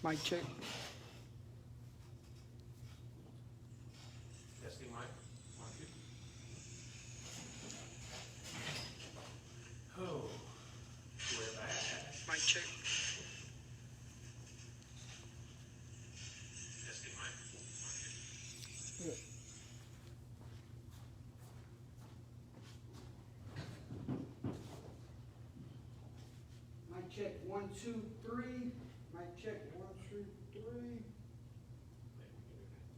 Mic check. Testing mic. 1, 2. Oh, we're back. Mic check. Testing mic. 1, 2. Good. Mic check 1, 2, 3. Mic check 1, 2, 3.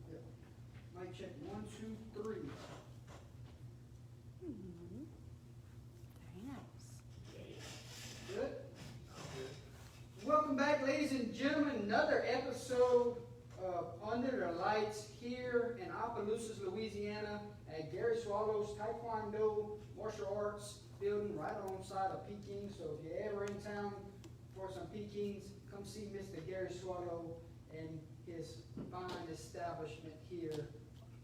Yep. Mic check 1, 2, 3. Very nice. Good. Welcome back, ladies and gentlemen. Another episode of Under the Lights here in Opelousas, Louisiana, at Gary Swallow's Taekwondo Martial Arts building right alongside of Peking. So if you're ever in town for some Pekings, come see Mr. Gary Swallow and his fine establishment here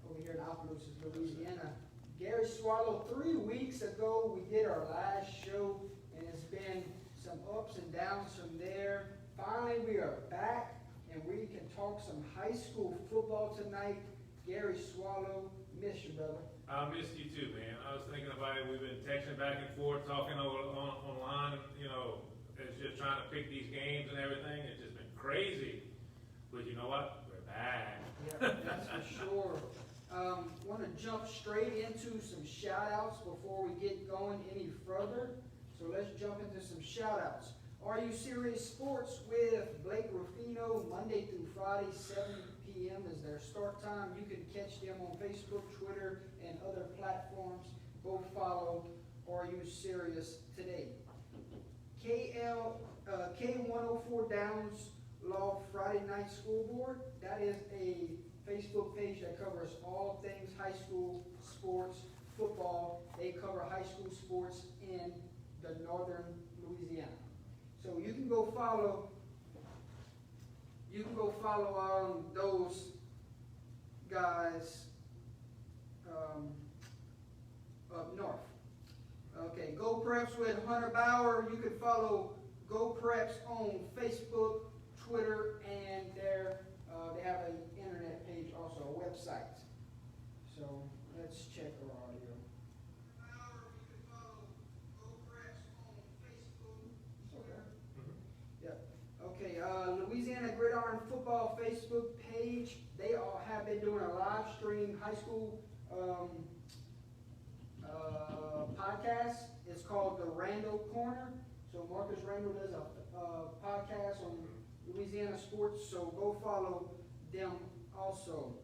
over here in Opelousas, Louisiana. Gary Swallow, 3 weeks ago we did our last show, and it's been some ups and downs from there. Finally, we are back, and we can talk some high school football tonight. Gary Swallow, miss you, brother. I missed you too, man. I was thinking about it. We've been texting back and forth, talking online. You know, it's just trying to pick these games and everything. It's just been crazy. But you know what? We're back. Yeah, that's for sure. Want to jump straight into some shout-outs before we get going any further. So let's jump into some shout-outs. Are You Serious Sports with Blake Rufino, Monday through Friday, 7 p.m. is their start time. You can catch them on Facebook, Twitter, and other platforms. Go follow Are You Serious today. K104 Downs Law Friday Night School Board. That is a Facebook page that covers all things high school sports, football. They cover high school sports in the northern Louisiana. So you can go follow those guys up north. Okay, Go Preps with Hunter Bauer. You can follow Go Preps on Facebook, Twitter, and they have an internet page, also a website. So let's check our audio. Okay, Louisiana Gridiron Football Facebook page. They all have been doing a live stream high school podcast. It's called the Randall Corner. So Marcus Randall does a podcast on Louisiana sports. So go follow them also.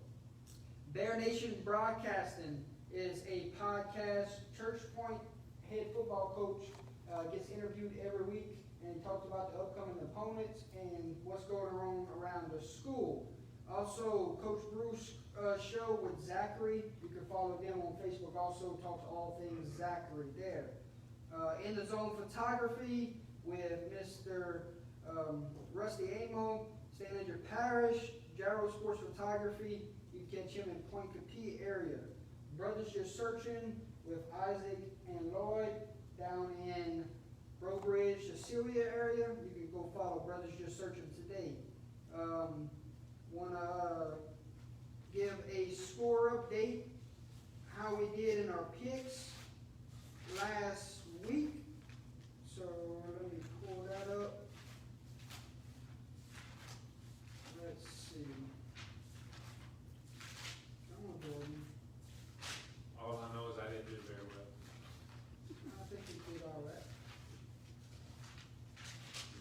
Bear Nation Broadcasting is a podcast. Church Point head football coach gets interviewed every week and talks about the upcoming opponents and what's going on around the school. Also, Coach Bruce show with Zachary. You can follow them on Facebook. Also talks all things Zachary there. In the Zone Photography with Mr. Rusty Amo, St. Andrew Parish, Jarrow Sports Photography. You can catch him in Point Capee area. Brothers Just Searching with Isaac and Lloyd down in Breaux Bridge, Cecilia area. You can go follow Brothers Just Searching today. Want to give a score update, how we did in our picks last week. So let me pull that up. Let's see. Come on, Jordan. All I know is I didn't do very well. I think we did all right.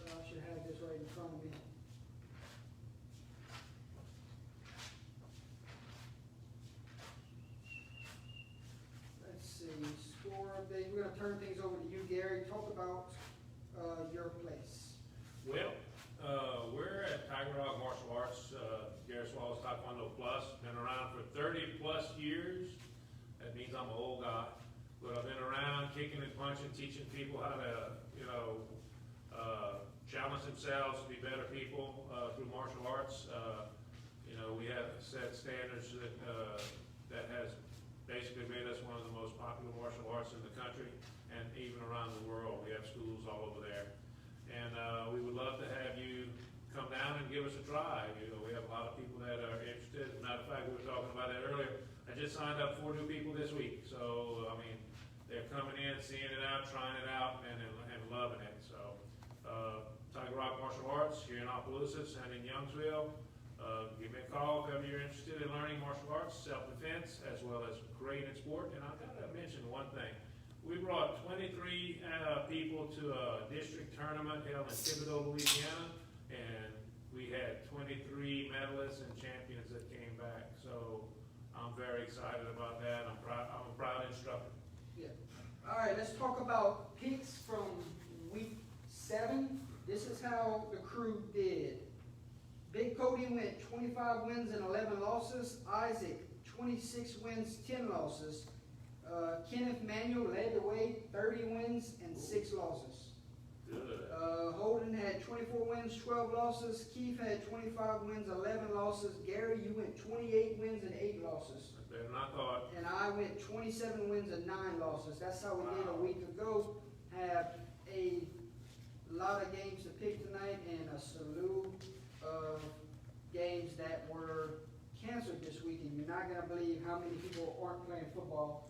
Well, I should have this right in front of me. Let's see, score update. We're gonna turn things over to you, Gary. Talk about your place. Well, we're at Tiger Rock Martial Arts, Gary Swallow's Taekwondo Plus. Been around for 30 plus years. That means I'm an old guy. But I've been around kicking and punching, teaching people how to, challenge themselves to be better people through martial arts. We have set standards that has basically made us one of the most popular martial arts in the country and even around the world. We have schools all over there. And we would love to have you come down and give us a try. You know, we have a lot of people that are interested. As a matter of fact, we were talking about that earlier. I just signed up 4 new people this week. So, I mean, they're coming in, seeing it out, trying it out, and loving it. So, Tiger Rock Martial Arts here in Opelousas and in Youngsville. Give me a call if ever you're interested in learning martial arts, self-defense, as well as great in sport. And I've got to mention one thing. We brought 23 people to a district tournament held in Thibodaux, Louisiana, and we had 23 medalists and champions that came back. So I'm very excited about that. I'm a proud instructor. Yeah. All right, let's talk about picks from week 7. This is how the crew did. Big Cody went 25 wins and 11 losses. Isaac, 26 wins, 10 losses. Kenneth Manuel led the way, 30 wins and 6 losses. Good. Holden had 24 wins, 12 losses. Keith had 25 wins, 11 losses. Gary, you went 28 wins and 8 losses. Better than I thought. And I went 27 wins and 9 losses. That's how we did a week ago. Have a lot of games to pick tonight and a slew of games that were canceled this weekend. You're not going to believe how many people aren't playing football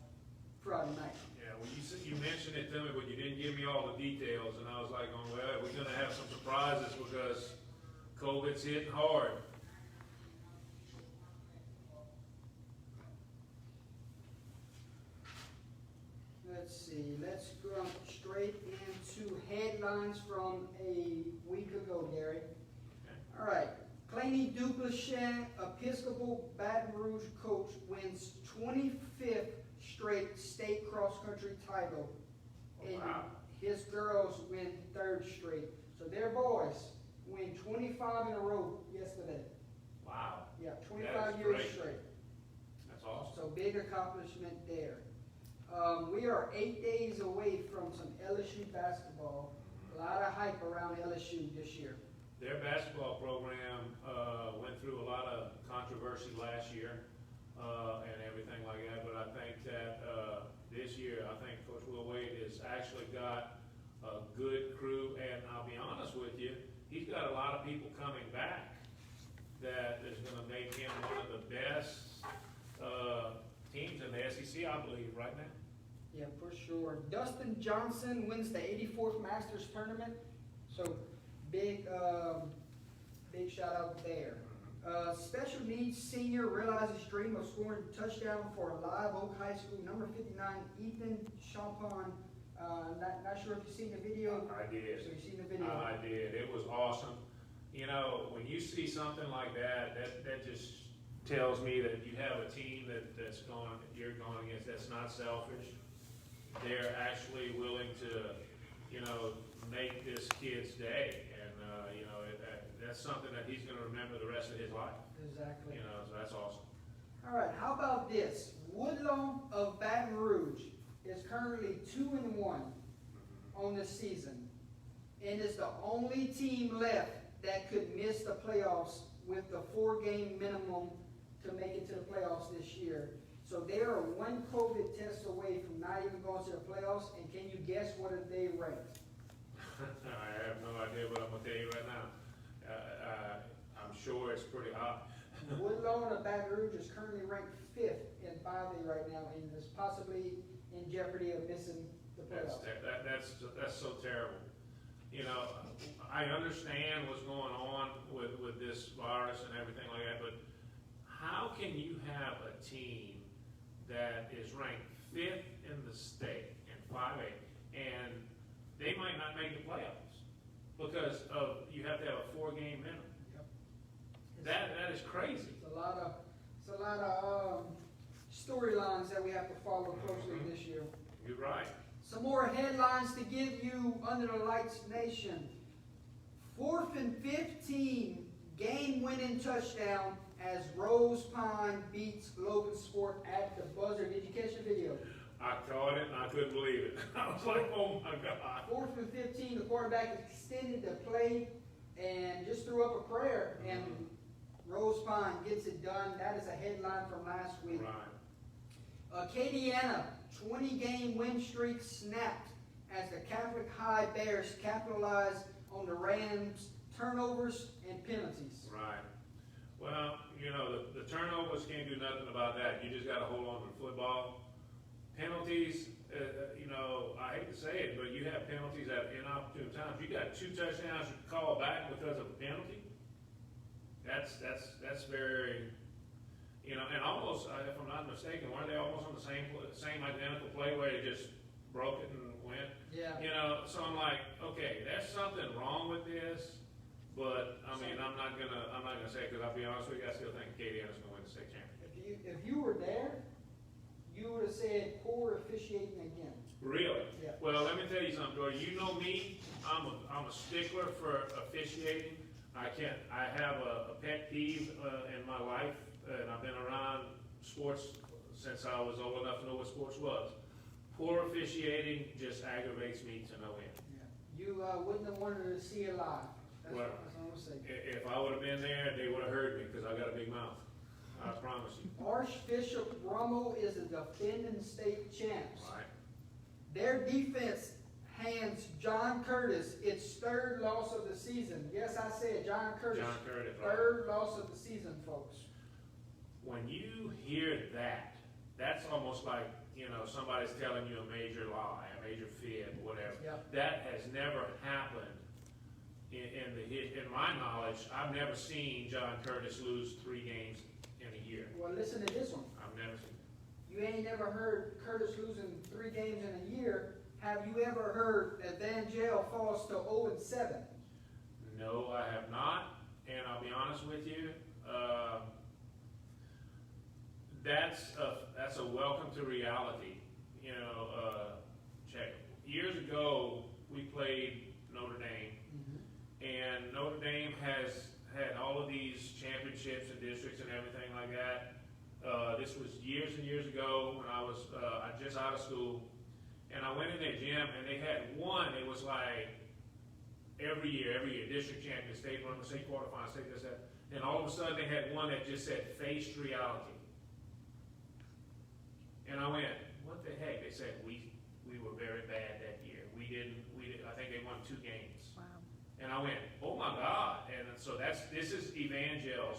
Friday night. Yeah, well, you mentioned it to me, but you didn't give me all the details, and I was like, oh, well, we're going to have some surprises because COVID's hitting hard. Let's see, let's go straight into headlines from a week ago, Gary. Okay. All right, Claney Duplessis, Episcopal Baton Rouge coach, wins 25th straight state cross-country title. Oh, And wow. his girls win 3rd straight. So their boys win 25 in a row yesterday. Wow, Yeah, That 25 is years great. straight. that's awesome. So big accomplishment there. We are 8 days away from some LSU basketball. A lot of hype around LSU this year. Their basketball program went through a lot of controversy last year and everything like that, but I think that this year, I think Coach Will Wade has actually got a good crew, and I'll be honest with you, he's got a lot of people coming back that is going to make him one of the best teams in the SEC, I believe, right now. Yeah, for sure. Dustin Johnson wins the 84th Masters tournament. So big shout out there. Special needs senior realizes dream of scoring touchdown for Live Oak High School. Number 59, Ethan Champon. Not sure if you've seen the video. I did. So you've seen the video. I did. It was awesome. You know, when you see something like that, that just tells me that you have a team you're going against that's not selfish. They're actually willing to, you know, make this kid's day. And, you know, that's something that he's going to remember the rest of his life. Exactly. You know, so that's awesome. All right, how about this? Woodlawn of Baton Rouge is currently 2-1 on this season, and is the only team left that could miss the playoffs with the 4-game minimum to make it to the playoffs this year. So they are 1 COVID test away from not even going to the playoffs, and can you guess what are they ranked? I have no idea, but I'm going to tell you right now. I'm sure it's pretty high. Woodlawn of Baton Rouge is currently ranked 5th in 5A right now, and is possibly in jeopardy of missing the playoffs. That's so terrible. You know, I understand what's going on with this virus and everything like that, but how can you have a team that is ranked 5th in the state in 5A, and they might not make the playoffs because you have to have a 4-game minimum? That is crazy. It's a lot of storylines that we have to follow closely this year. You're right. Some more headlines to give you under the lights nation. 4th and 15 game-winning touchdown as Rose Pine beats Logan Sport at the buzzer. Did you catch the video? I caught it and I couldn't believe it. I was like, oh my God. 4th and 15, the quarterback extended the play and just threw up a prayer, and Rose Pine gets it done. That is a headline from last week. Right. Acadiana, 20-game win streak snapped as the Catholic High Bears capitalized on the Rams' turnovers, and penalties. Right. Well, you know, the turnovers can't do nothing about that. You just gotta hold on to the football. Penalties, you know, I hate to say it, but you have penalties at inopportune times. You got 2 touchdowns you call back because of a penalty. That's very, you know, and almost, if I'm not mistaken, weren't they almost on the same identical play where they just broke it and went? Yeah. You know, so I'm like, okay, there's something wrong with this, but, I mean, I'm not gonna say it, because I'll be honest with you, I still think Katie Anderson gonna win the state championship. If you were there, you would have said poor officiating again. Really? Yeah. Well, let me tell you something, Dory, you know me, I'm a stickler for officiating. I have a pet peeve, in my life, and I've been around sports since I was old enough to know what sports was. Poor officiating just aggravates me to no end. Yeah. You wouldn't have wanted to see it live. That's Well, what I'm gonna say. If I would've been there, they would've heard me, because I got a big mouth. I promise you. Archbishop Rummel is the defending state champs. Right? Their defense hands John Curtis its 3rd loss of the season. Yes, I said John Curtis. John Curtis, right? 3rd loss of the season, folks. When you hear that, that's almost like, you know, somebody's telling you a major lie, a major fib, whatever. Yep. That has never happened in my knowledge. I've never seen John Curtis lose 3 games in a year. Well, listen to this one. I've never seen it. You ain't never heard Curtis losing 3 games in a year. Have you ever heard Evangel falls to 0-7? No, I have not, and I'll be honest with you, that's a welcome to reality, you know, check. Years ago, we played Notre Dame, and Notre Dame has had all of these championships and districts and everything like that. This was years and years ago when I was just out of school, and I went in their gym, and they had one. It was like every year, district champion, state run, state quarterfinal, state this, that. And all of a sudden, they had one that just said faced reality. And I went, what the heck? They said we were very bad that year. We didn't. I think they won 2 games. Wow. And I went, oh my God! And so this is Evangel's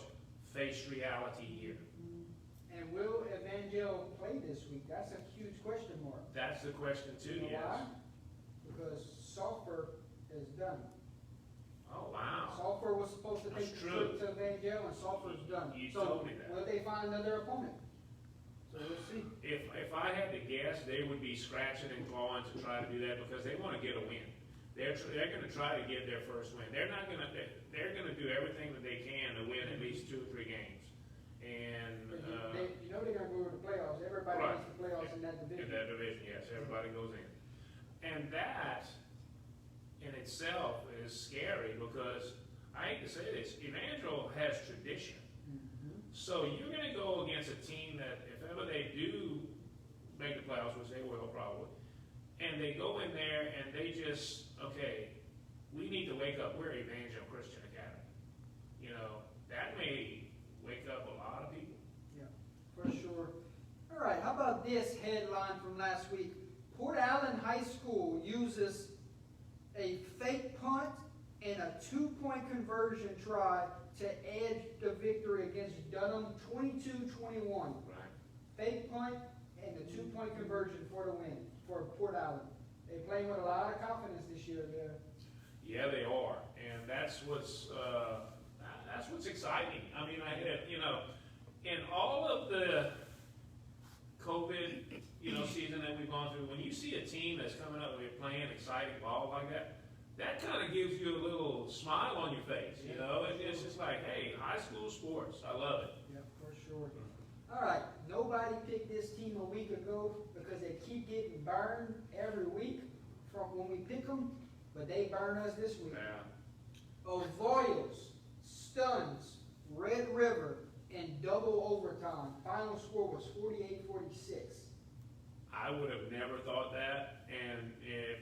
faced reality year. And will Evangel play this week? That's a huge question mark. That's the question too. You know Yes. why? Because Sulphur is done. Oh wow. Sulphur was supposed to take That's the true. trip to Evangel, and Sulphur's done. You So, told me that. will they find another opponent? So we'll see. If I had to guess, they would be scratching and clawing to try to do that because they want to get a win. They're going to try to get their first win. They're going to do everything that they can to win at least 2 or 3 games. And You know they're gonna go to the playoffs. Everybody Right. wants the playoffs in that in division. that division, yes, everybody goes in. And that in itself is scary because I hate to say this, Evangel has tradition. Mhm. So you're going to go against a team that, if ever they do make the playoffs, which they will probably, and they go in there and they just, okay, we need to wake up. We're Evangel Christian Academy. You know, that may wake up a lot of people. Yeah, for sure. All right, how about this headline from last week? Port Allen High School uses a fake punt and a 2-point conversion try to edge the victory against Dunham 22-21. Right. Fake punt and the 2-point conversion for the win for Port Allen. They're playing with a lot of confidence this year there. Yeah, they are, and that's what's exciting. I mean, in all of the COVID, season that we've gone through, when you see a team that's coming up and they're playing exciting ball like that, that kind of gives you a little smile on your face. It's just like, hey, high school sports, I love it. Yeah, for sure. All right, nobody picked this team a week ago because they keep getting burned every week from when we pick them, but they burn us this week. Yeah. Avoyles, Stuns, Red River, in double overtime. Final score was 48-46. I would have never thought that, and if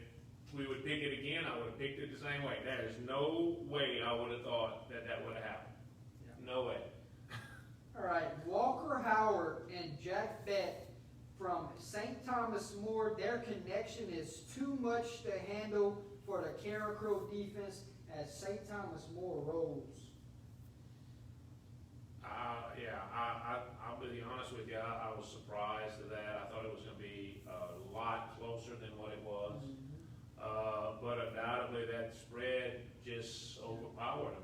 we would pick it again, I would have picked it the same way. There is no way I would have thought that would have happened. Yeah. No way. All right, Walker Howard and Jack Beck from St. Thomas More, their connection is too much to handle for the Karen Crow defense. as St. Thomas More rolls? I'll be honest with you, I was surprised at that. I thought it was gonna be a lot closer than what it was. But undoubtedly that spread just overpowered them.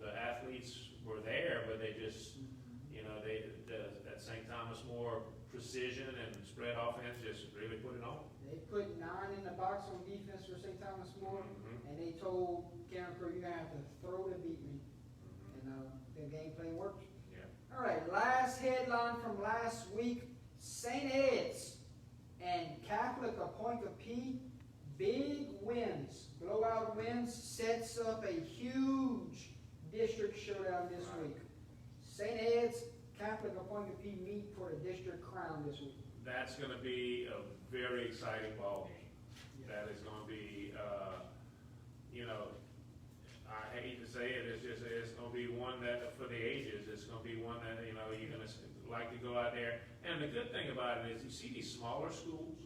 The athletes were there, but they just, that St. Thomas More precision and spread offense just really put it on. They put 9 in the box on defense for St. Thomas More, and they told Karen Crew, you're gonna have to throw to beat me. And the game plan worked. Yeah. All right, last headline from last week, St. Ed's and Catholic Appointed big wins, blowout wins, sets up a huge district showdown this week. St. Ed's, Catholic Appointed meet for the district crown this week. That's gonna be a very exciting ball game. That is gonna be, I hate to say it, it's gonna be one that, for the ages, it's gonna be one that, you're gonna like to go out there. And the good thing about it is, you see these smaller schools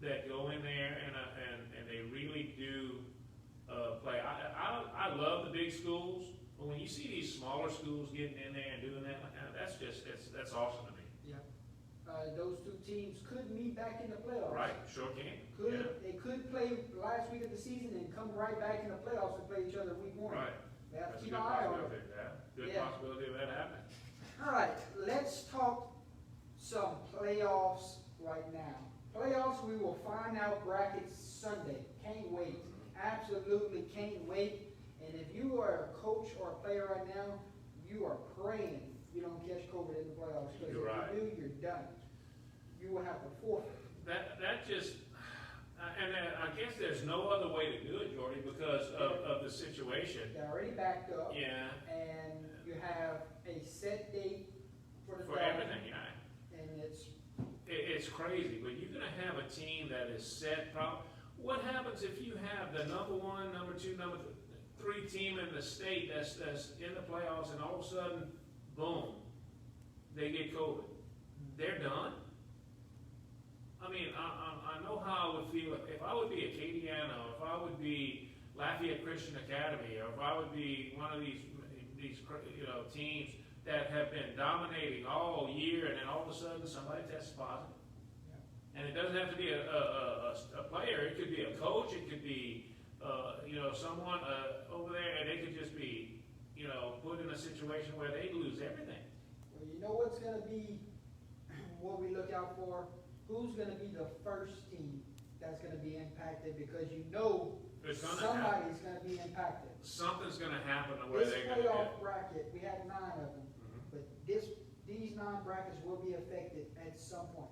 that go in there and they really do, play. I love the big schools, but when you see these smaller schools getting in there and doing that, that's awesome to me. Yeah. Those two teams could meet back in the playoffs. Right, sure can. They could play last week of the season and come right back in the playoffs and play each other week 1. Right. They have That's to a keep good an eye on it. possibility, good Yeah. possibility of that happening. All right, let's talk some playoffs right now. Playoffs, we will find out brackets Sunday. Can't wait. Absolutely can't wait. And if you are a coach or a player right now, you are praying you don't catch COVID in the playoffs. Because You're right. if you do, you're done. You will have to forfeit. That just, and I guess there's no other way to do it, Jordy, because of the situation. They're already backed up. Yeah, And you have a set date for the for dome, everything, yeah. and It's crazy, but you're gonna have a team that is set. What happens if you have the number 1, number 2, number 3 team in the state that's in the playoffs, and all of a sudden, boom, they get COVID? They're done. I mean, I know how I would feel if I would be Acadiana, or if I would be Lafayette Christian Academy, or if I would be one of these teams that have been dominating all year, and then all of a sudden somebody tests positive. And it doesn't have to be a player. It could be a coach. It could be someone over there, and they could just be put in a situation where they lose everything. well, you know what's going to be what we look out for? Who's going to be the first team that's going to be impacted? Because It's gonna somebody's going to be impacted. Something's going to happen to where This they're going to playoff get. bracket, we have 9 of them, but these 9 brackets will be affected at some point.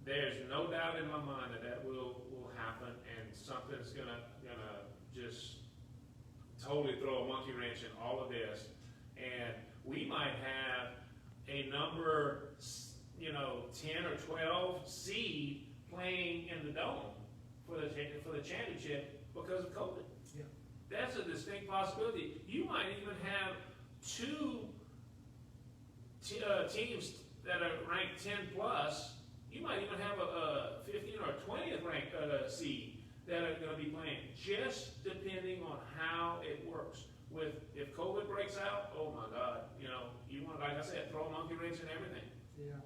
There's no doubt in my mind that will happen, and something's gonna just totally throw a monkey wrench in all of this, and we might have a number 10 or 12 seed playing in the dome for the championship because of COVID. Yeah. That's a distinct possibility. You might even have 2 teams that are ranked 10 plus. You might even have a 15 or 20th ranked seed that are going to be playing, just depending on how it works. If COVID breaks out, oh my God, you want, like I said, throw a monkey wrench in everything. Yeah.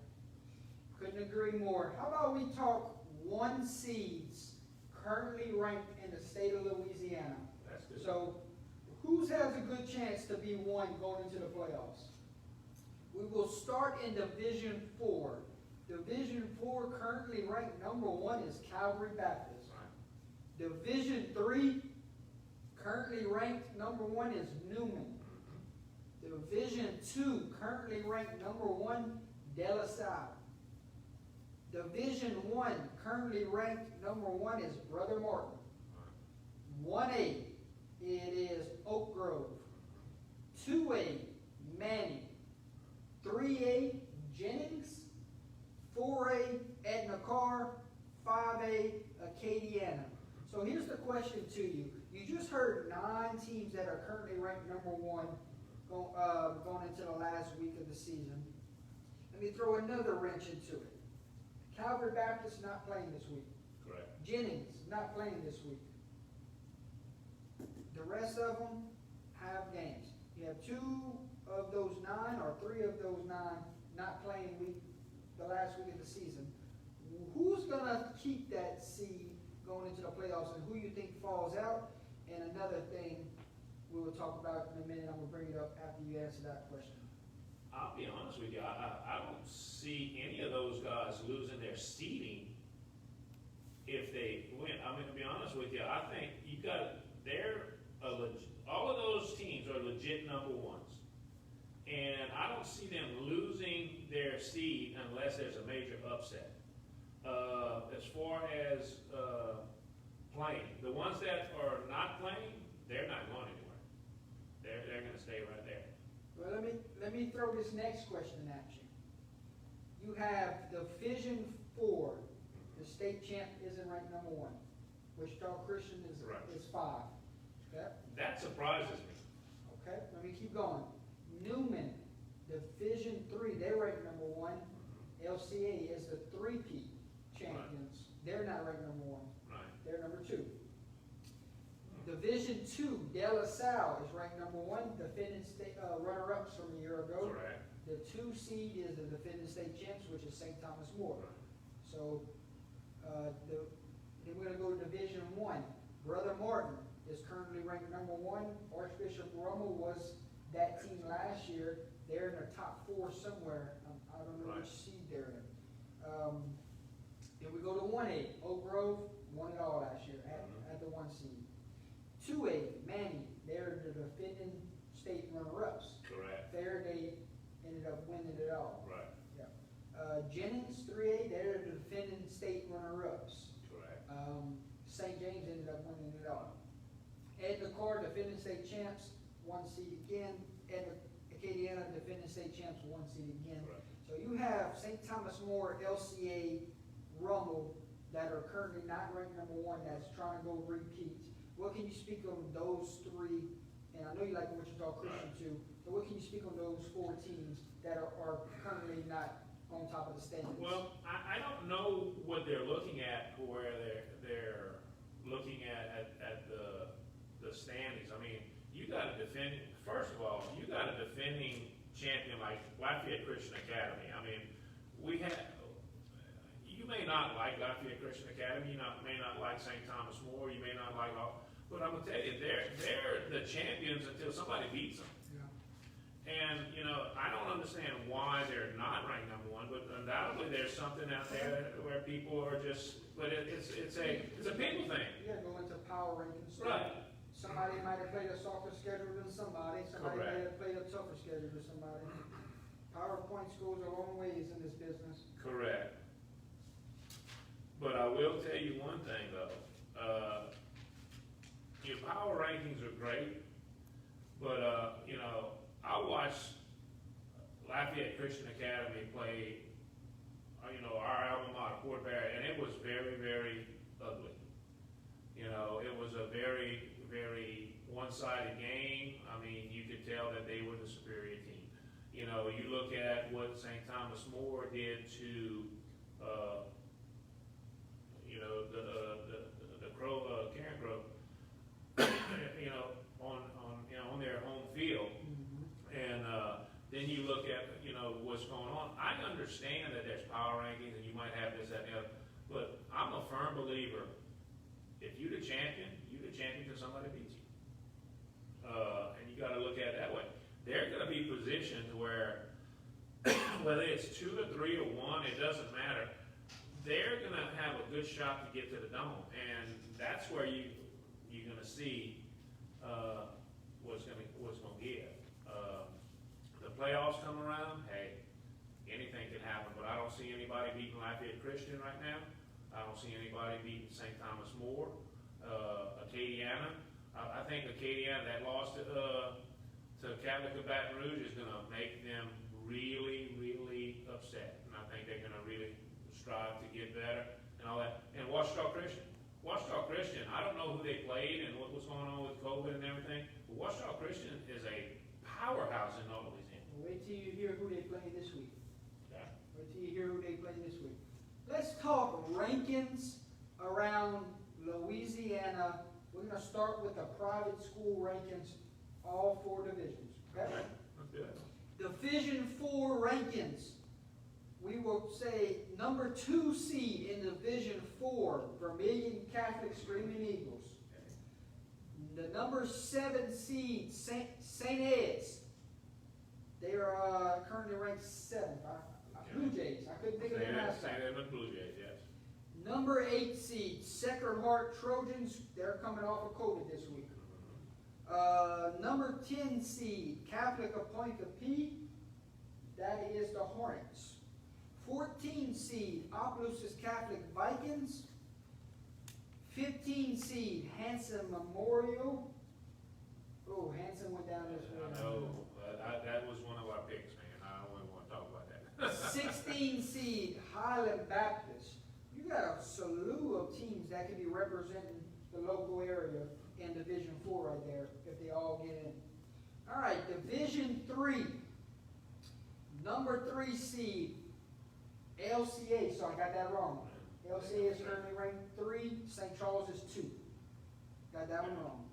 Couldn't agree more. How about we talk 1 seeds currently ranked in the state of Louisiana? That's good. So, who has a good chance to be 1 going into the playoffs? We will start in Division 4. Division 4 currently ranked number 1 is Calvary Baptist. Right. Division 3 currently ranked number 1 is Newman. Division 2 currently ranked number 1 De La Salle. Division 1 currently ranked number 1 is Brother Martin. 1A, it is Oak Grove. 2A, Manning. 3A, Jennings. 4A, Edna Carr. 5A, Acadiana. So here's the question to you. You just heard 9 teams that are currently ranked number 1 going into the last week of the season. Let me throw another wrench into it. Calvary Baptist not playing this week. Correct. Jennings not playing this week. The rest of them have games. You have 2 of those 9 or 3 of those 9 not playing the last week of the season. Who's gonna keep that seed going into the playoffs, and who you think falls out? And another thing we will talk about in a minute, I'm gonna bring it up after you answer that question. I'll be honest with you, I don't see any of those guys losing their seeding if they win. I mean, to be honest with you, I think all of those teams are legit number ones. And I don't see them losing their seed unless there's a major upset. As far as playing, the ones that are not playing, they're not going anywhere. They're going to stay right there. Well, let me throw this next question at you. You have Division 4. The state champ isn't ranked number 1. Wichita Christian Right. is 5. Okay? That surprises me. Okay, let me keep going. Newman, Division 3, they're ranked number 1. LCA is the 3-peat champions. They're not ranked number 1. Right. They're number 2. Division 2, De La Salle is ranked number 1, defending state runner-ups from a year ago. Correct. The 2 seed is the defending state champs, which is St. Thomas More. Right. So, then we're gonna go to Division 1. Brother Martin is currently ranked number 1. Archbishop Rummel was that team last year. They're in the top 4 somewhere. I don't know Right. which seed they're in. Then we go to 1A. Oak Grove won it all last year at the 1 seed. 2A, Manny, they're the defending state runner-ups. Correct. Faraday ended up winning it all. Right. Jennings, 3A, they're the defending state runner-ups. Correct. St. James ended up winning it all. Edna Carr, defending state champs, 1 seed again. Acadiana, defending state champs, 1 seed again. Correct. So you have St. Thomas More, LCA, Rummel, that are currently not ranked number 1, that's trying to go repeat. What can you speak on those 3? And I know you like Wichita Christian too, but what can you speak on those 4 teams that are currently not on top of the standings? Well, I don't know what they're looking at, where they're looking at the standings. I mean, you got a first of all, you got a defending champion like Lafayette Christian Academy. I mean, you may not like Lafayette Christian Academy, you may not like St. Thomas More, you may not like all, but I'm gonna tell you, they're the champions until somebody beats them. And, I don't understand why they're not ranked number 1, but undoubtedly there's something out there where people are but it's a people thing. Yeah, go into power rankings. Right. Somebody might have played a softer schedule than somebody Correct. might have played a tougher schedule than somebody. PowerPoints goes a long ways in this business. Correct. But I will tell you one thing though, your power rankings are great, but, I watched Lafayette Christian Academy play, our alma mater, Fort Barry, and it was very, very ugly. It was a very, very one-sided game. I mean, you could tell that they were the superior team. You look at what St. Thomas More did to, Karen Grove, on their home field. And then you look at, what's going on. I understand that there's power rankings and you might have this, that, and the other, but I'm a firm believer, if you're the champion till somebody beats you. And you gotta look at it that way. They're gonna be positioned where, whether it's 2 or 3 or 1, it doesn't matter. They're gonna have a good shot to get to the dome, and that's where you're gonna see what's gonna give. The playoffs come around, hey, anything can happen, but I don't see anybody beating Lafayette Christian right now. I don't see anybody beating St. Thomas More, Acadiana. I think Acadiana, that loss to Catholic of Baton Rouge is gonna make them really, really upset, and I think they're gonna really strive to get better and all that. And Washita Christian, I don't know who they played and what was going on with COVID and everything, but Washita Christian is a powerhouse in North Louisiana. Wait till you hear who they play this week. Okay. Wait till you hear who they play this week. Let's talk rankings around Louisiana. We're gonna start with the private school rankings, all four divisions, okay? Okay, that's good. Division 4 rankings. We will say number 2 seed in Division 4, Vermilion Catholic Screaming Eagles. The number 7 seed, St. Ed's. They are currently ranked 7th. Blue Jays. I couldn't think of their mascot. St. Edmund Blue Jays, yes. Number 8 seed, Sacred Heart Trojans. They're coming off of COVID this week. Number 10 seed, Catholic Appointed P. That is the Hornets. 14 seed, Opelousas Catholic Vikings. 15 seed, Hanson Memorial. Oh, Hanson went down this way. I know, that was one of our picks, man. I don't even want to talk about that. 16 seed, Highland Baptist. You got a slew of teams that could be representing the local area in Division 4 right there, if they all get in. All right, Division 3. Number 3 seed, LCA. So I got that wrong. LCA is currently ranked 3. St. Charles is 2. Got that one wrong.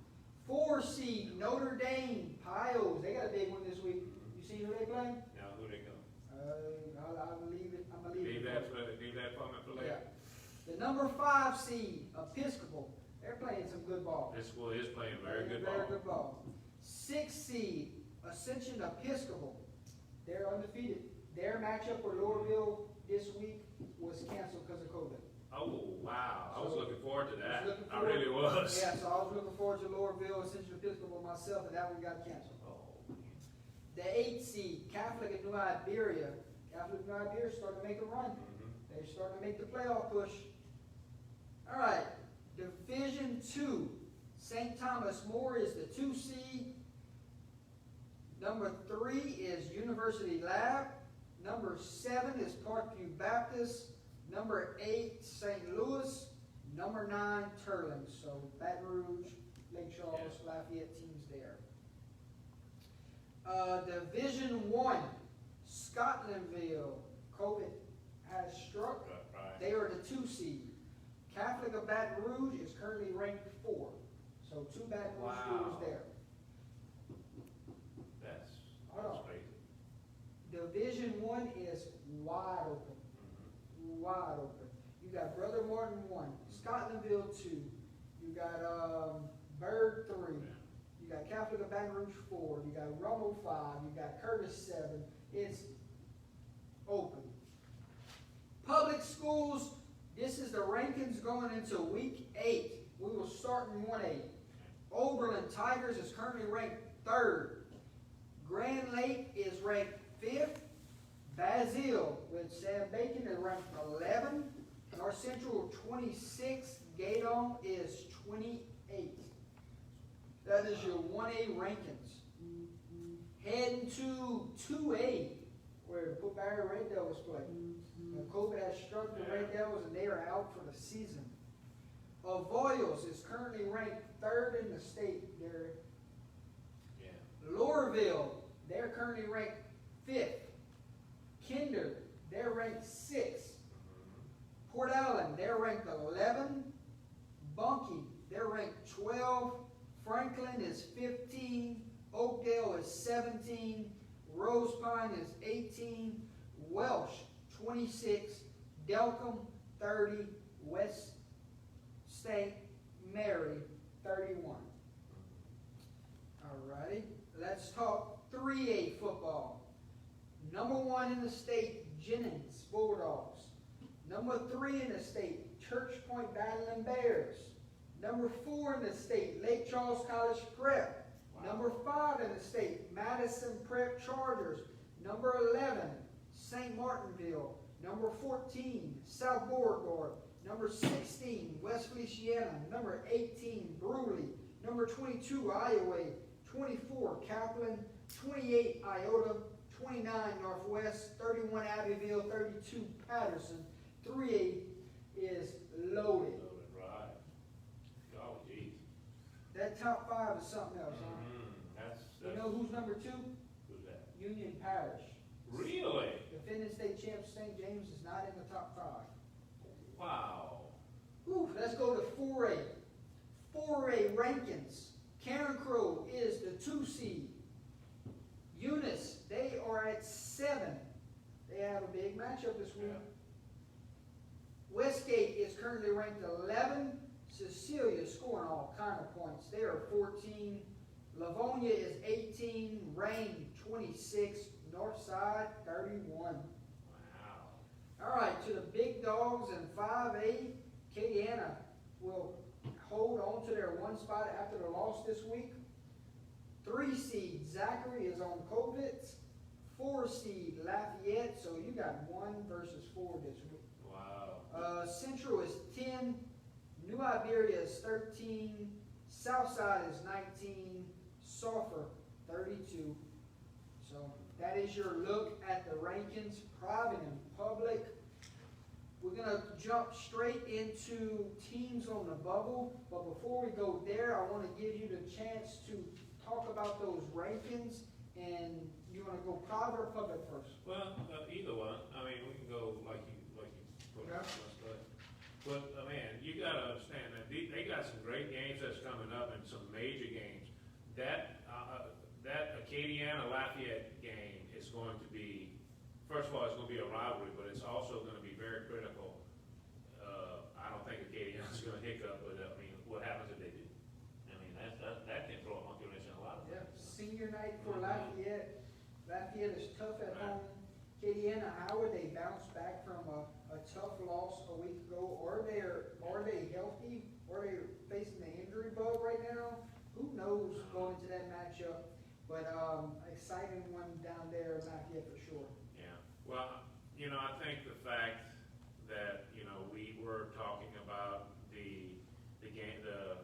4 seed, Notre Dame Pios. They got a big one this week. You see who they play? Now, who they go? I'll leave it. I'm gonna leave Leave it. that for me for later. Yeah. The number 5 seed, Episcopal. They're playing some good ball. This school is playing very good Very ball. good ball. 6 seed, Ascension Episcopal. They're undefeated. Their matchup with Lowerville this week was canceled because of COVID. Oh, wow. I was So, looking forward to that. looking I forward- really was. Yeah, so I was looking forward to Lowerville, Ascension Episcopal myself, and that one got canceled. Oh, The 8 seed, Catholic of New Iberia. Catholic of New Iberia is starting to make a run. mhm. They're starting to make the playoff push. All right, Division 2. St. Thomas More is the 2 seed. Number 3 is University Lab. Number 7 is Parkview Baptist. Number 8, St. Louis. Number 9, Turling. So Baton Rouge, Lake Charles, Lafayette teams there. Division 1, Scotlandville. COVID has struck. Right. They are the 2 seed. Catholic of Baton Rouge is currently ranked 4. So 2 Baton Rouge Wow. schools there. That's Hold on. crazy. Division 1 is wide open. Mhm. Wide open. You got Brother Martin 1, Scotlandville 2, you got Bird 3, Yeah. you got Catholic of Baton Rouge 4, you got Rummel 5, you got Curtis 7. It's open. Public schools, this is the rankings going into week 8. We will start in 1A. Oberlin Tigers is currently ranked 3rd. Grand Lake is ranked 5th. Basile with Sam Bacon is ranked 11. North Central 26. Gaydon is 28. That is your 1A rankings. Heading to 2A, where the Put Barry Red Devils play. COVID has struck the Red Devils and they are out for the season. Avoyelles is currently ranked 3rd in the state. They're Yeah. Lowerville, they're currently ranked 5th. Kinder, they're ranked 6th. Mhm. Port Allen, they're ranked 11. Bunkie, they're ranked 12. Franklin is 15. Oakdale is 17. Rose Pine is 18. Welsh, 26. Delcom, 30. West St. Mary, 31. Alrighty, let's talk 3A football. Number 1 in the state, Jennings Bulldogs. Number 3 in the state, Church Point Battling Bears. Number 4 in the state, Lake Charles College Prep. Wow. Number 5 in the state, Madison Prep Chargers. Number 11, St. Martinville. Number 14, South Beauregard. Number 16, West Feliciana. Number 18, Bruley. Number 22, Iowa. 24, Kaplan. 28, Iota. 29, Northwest. 31, Abbeville. 32, Patterson. 3A is loaded. Loaded, right. Oh, geez. That top 5 is something else, huh? That's, You know who's number 2? who's that? Union Parish. Really? Defending state champ St. James is not in the top 5. Wow. Ooh, let's go to 4A. 4A rankings. Karen Crow is the 2 seed. Eunice, they are at 7. They have a big matchup this week. Westgate is currently ranked 11. Cecilia scoring all kind of points. They are 14. Livonia is 18. Rain 26. Northside 31. Wow. All right, to the big dogs in 5A, Acadiana will hold on to their 1 spot after the loss this week. 3 seed Zachary is on Covitz. 4 seed Lafayette, so you got 1 versus 4 this week. Wow. Central is 10. New Iberia is 13. Southside is 19. Sulphur 32. So that is your look at the rankings, private and public. We're going to jump straight into teams on the bubble, but before we go there, I want to give you the chance to talk about those rankings, and you want to go private or public first? Well, either one. I mean, we can go like you put it. But man, you gotta understand that they got some great games that's coming up and some major games. That Acadiana Lafayette game is going to be, first of all, it's going to be a rivalry, but it's also going to be very critical. I don't think Acadiana's going to hiccup, but I mean, what happens if they do? I mean, that can throw a monkey wrench in a lot of things. Senior night for Lafayette. Lafayette is tough at home. Acadiana Howard, they bounced back from a tough loss a week ago. Are they healthy? Or they facing the injury bug right now? Who knows going into that matchup? But exciting one down there in Lafayette for sure. Yeah. Well, I think the fact that we were talking about the game, the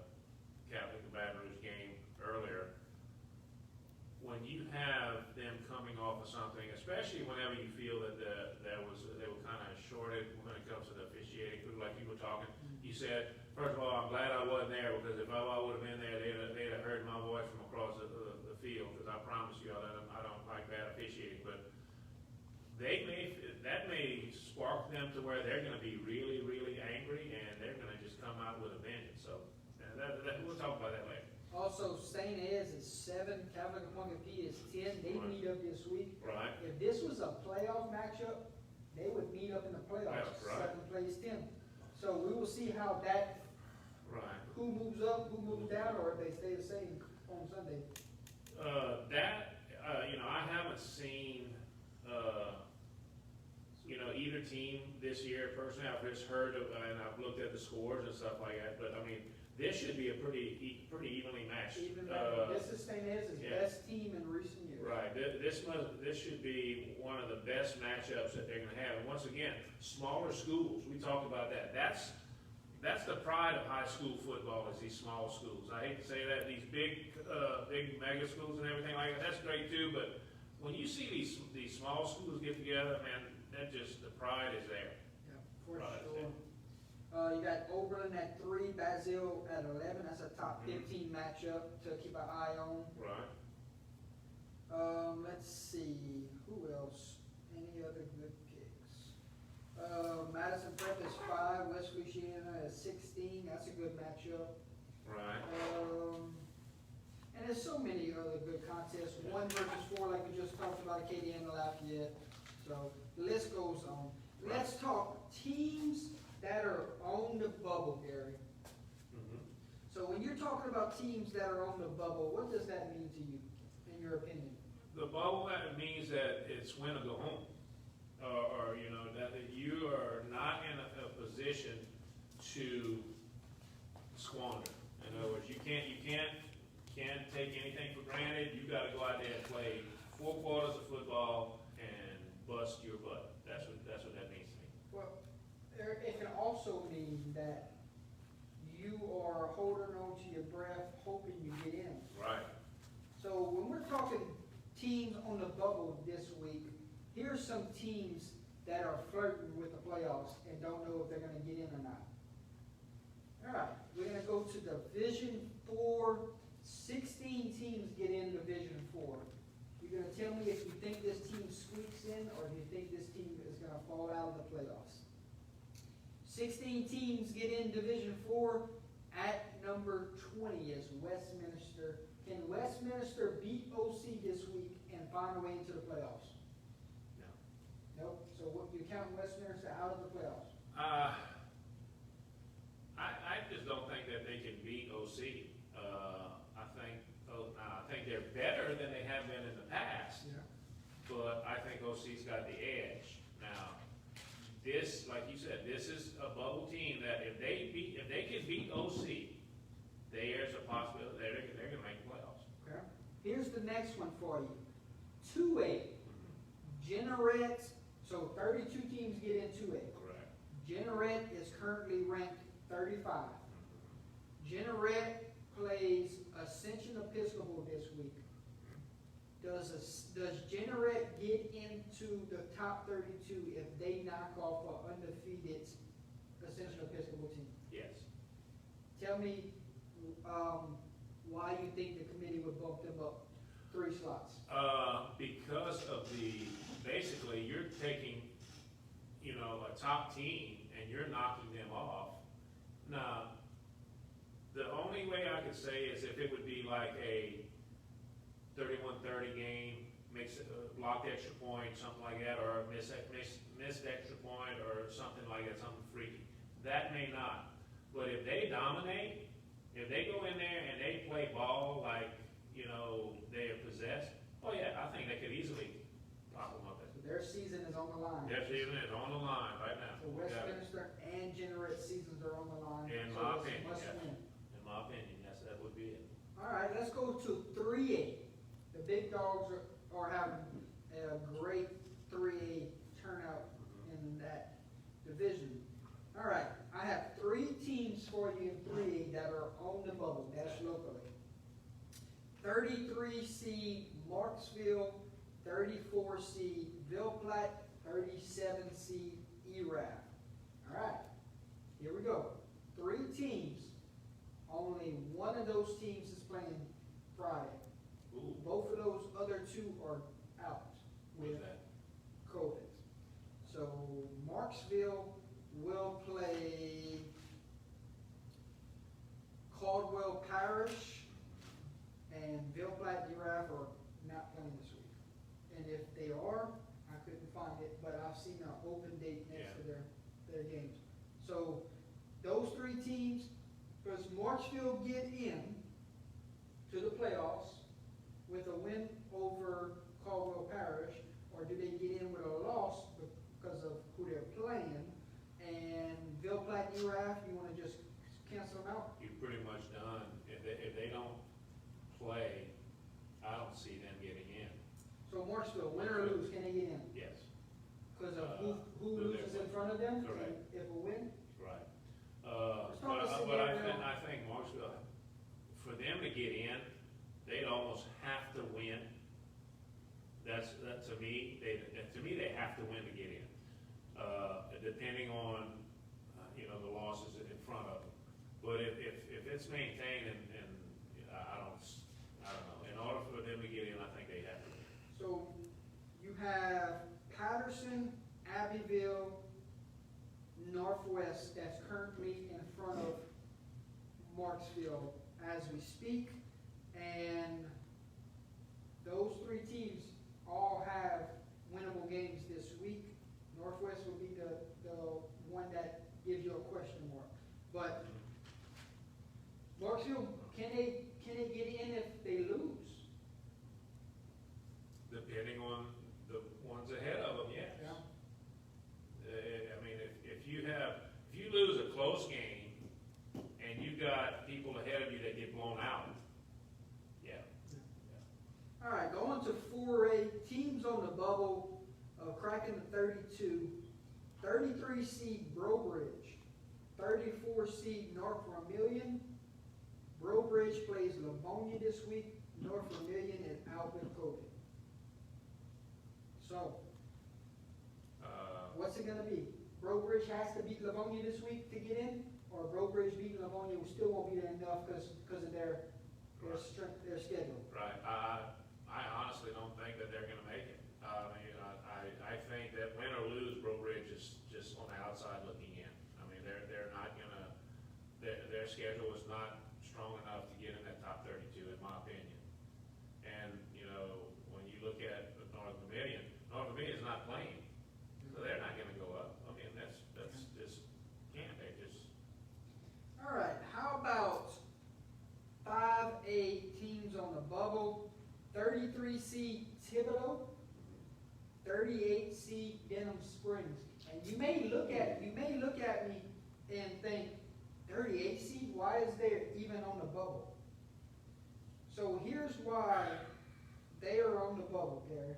Catholic and Baton Rouge game earlier. When you have them coming off of something, especially whenever you feel that they were kind of shorted when it comes to the officiating, like you were talking, you said, first of all, I'm glad I wasn't there, because if I would have been there, they'd have heard my voice from across the field, because I promise you, I don't like bad officiating, but that may spark them to where they're going to be really, really angry, and they're going to just come out with a vengeance. So we'll talk about that later. Also, St. Ed's is 7, Catholic and Ponca P is 10. They Right. meet up this week. Right. If this was a playoff matchup, they would meet up in the playoffs. That's right. 7 plays 10. So we will see how that, Right. who moves up, who moves down, or if they stay the same on Sunday. I haven't seen, either team this year. Personally, I've just heard of, and I've looked at the scores and stuff like that, but I mean, this should be a pretty evenly matched. This is St. Ed's yeah. best team in recent years. Right, this should be one of the best matchups that they're gonna have, and once again, smaller schools, we talked about that, that's the pride of high school football, is these small schools. I hate to say that, these big mega schools and everything like that, that's great too, but when you see these small schools get together, man, the pride is there. Yeah, for Right, sure. You got Oberlin at 3, Basil at 11, that's a top 15 matchup to keep an eye on. Right. Let's see, who else? Any other good picks? Madison Prep is 5, West Louisiana is 16. That's a good matchup. Right. And there's so many other good contests. 1 versus 4, like we just talked about, Acadiana Lafayette. So the list goes on. Right. Let's talk teams that are on the bubble, Gary. Mm-hmm. So when you're talking about teams that are on the bubble, what does that mean to you, in your opinion? The bubble, that means that it's win or go home, or that you are not in a position to squander. In other words, you can't take anything for granted. You got to go out there and play 4 quarters of football and bust your butt. That's what that means to me. Well, it can also mean that you are holding on to your breath, hoping you get in. Right. So when we're talking teams on the bubble this week, here's some teams that are flirting with the playoffs and don't know if they're going to get in or not. All right, we're going to go to Division 4. 16 teams get in Division 4. You're going to tell me if you think this team squeaks in or if you think this team is going to fall out of the playoffs. 16 teams get in Division 4. At number 20 is Westminster. Can Westminster beat OC this week and find a way into the playoffs? No. Nope. So what, you count Westminster out of the playoffs? I just don't think that they can beat OC. I think they're better than they have been in the past, but I think OC's got the edge. Now, this, like you said, this is a bubble team that if they can beat OC, there's a possibility they're gonna make playoffs. Okay. Here's the next one for you. 2A. Jeanerette, so 32 teams get in 2A. Correct. Jeanerette is currently ranked 35. Jeanerette plays Ascension Episcopal this week. Does Jeanerette get into the top 32 if they knock off an undefeated Ascension Episcopal team? Yes. Tell me why you think the committee would bump them up 3 slots. Because of basically you're taking, a top team and you're knocking them off. Now, the only way I could say is if it would be like a 31-30 game, blocked extra point, something like that, or a missed extra point, or something like that, something freaky. That may not. But if they dominate, if they go in there and they play ball like, they are possessed, oh yeah, I think they could easily pop them up. So their season is on the line. Their season is on the line right now. So Westminster and Jeanerette seasons are on the line. In so my it's a opinion, must yes. win. In my opinion, yes, that would be it. All right, let's go to 3A. The big dogs are having a great 3A turnout in that division. All right, I have 3 teams for you in 3A that are on the bubble. That's locally. 33 seed Marksville, 34 seed Ville Platte, 37 seed ERAF. All right, here we go. 3 teams. Only one of those teams is playing Friday. Ooh, Both of those other 2 are out with what's that? COVID. So Marksville will play Caldwell Parish, and Ville Platte ERAF are not playing this week. And if they are, I couldn't find it, but I've seen an open date next to their games. So those 3 teams, does Marksville get in to the playoffs with a win over Caldwell Parish, or do they get in with a loss because of who they're playing? And Ville Platte ERAF, you want to just cancel them out? You're pretty much done. If they don't play, I don't see them getting in. So Marksville, win or lose, can they get in? Yes. Because of who who they're loses in front of them? Correct. If a win? Right. Let's talk about But scenario. I think Marksville, for them to get in, they'd almost have to win. That to me, they have to win to get in. Depending on, the losses in front of them. But if it's maintained and I don't know, in order for them to get in, I think they have to. So you have Patterson, Abbeville, Northwest that's currently in front of Marksville as we speak. And those 3 teams all have winnable games this week. Northwest will be the one that gives you a question mark. But Marksville, can they get in if they lose? Depending on the ones ahead of them, yes. Yeah. I mean, if you lose a close game and you got people ahead of you that get blown out, yeah. All right, going to 4A, teams on the bubble, cracking the 32. 33 seed Brobridge, 34 seed North Vermilion. Brobridge plays Livonia this week. North Vermilion is out with COVID. So, what's it gonna be? Brobridge has to beat Livonia this week to get in, or Brobridge beating Livonia still won't be there enough because of their schedule. Right. I honestly don't think that they're gonna make it. I think that win or lose, Brobridge is just on the outside looking in. I mean, they're not gonna, their schedule is not strong enough to get in that top 32, in my opinion. And, you know, when you look at North Vermilion's not playing, so they're not gonna go up. I mean, that's just, they just, All right, how about 5A teams on the bubble? 33 seed Thibodeau, 38 seed Denham Springs. And you may look at me and think, 38 seed, why is they even on the bubble? So here's why they are on the bubble, Gary.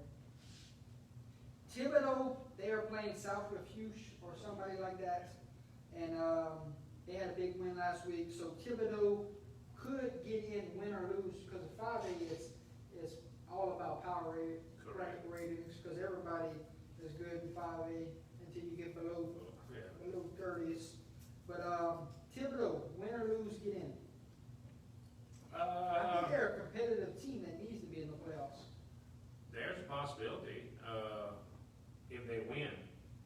Thibodeau, they are playing South Refuge or somebody like that, and they had a big win last week. So Thibodeau could get in, win or lose, because the 5A is all about power ratings, because everybody is good in 5A until you get below 30s. But Thibodeau, win or lose, get in. I think they're a competitive team that needs to be in the playoffs. there's a possibility, if they win.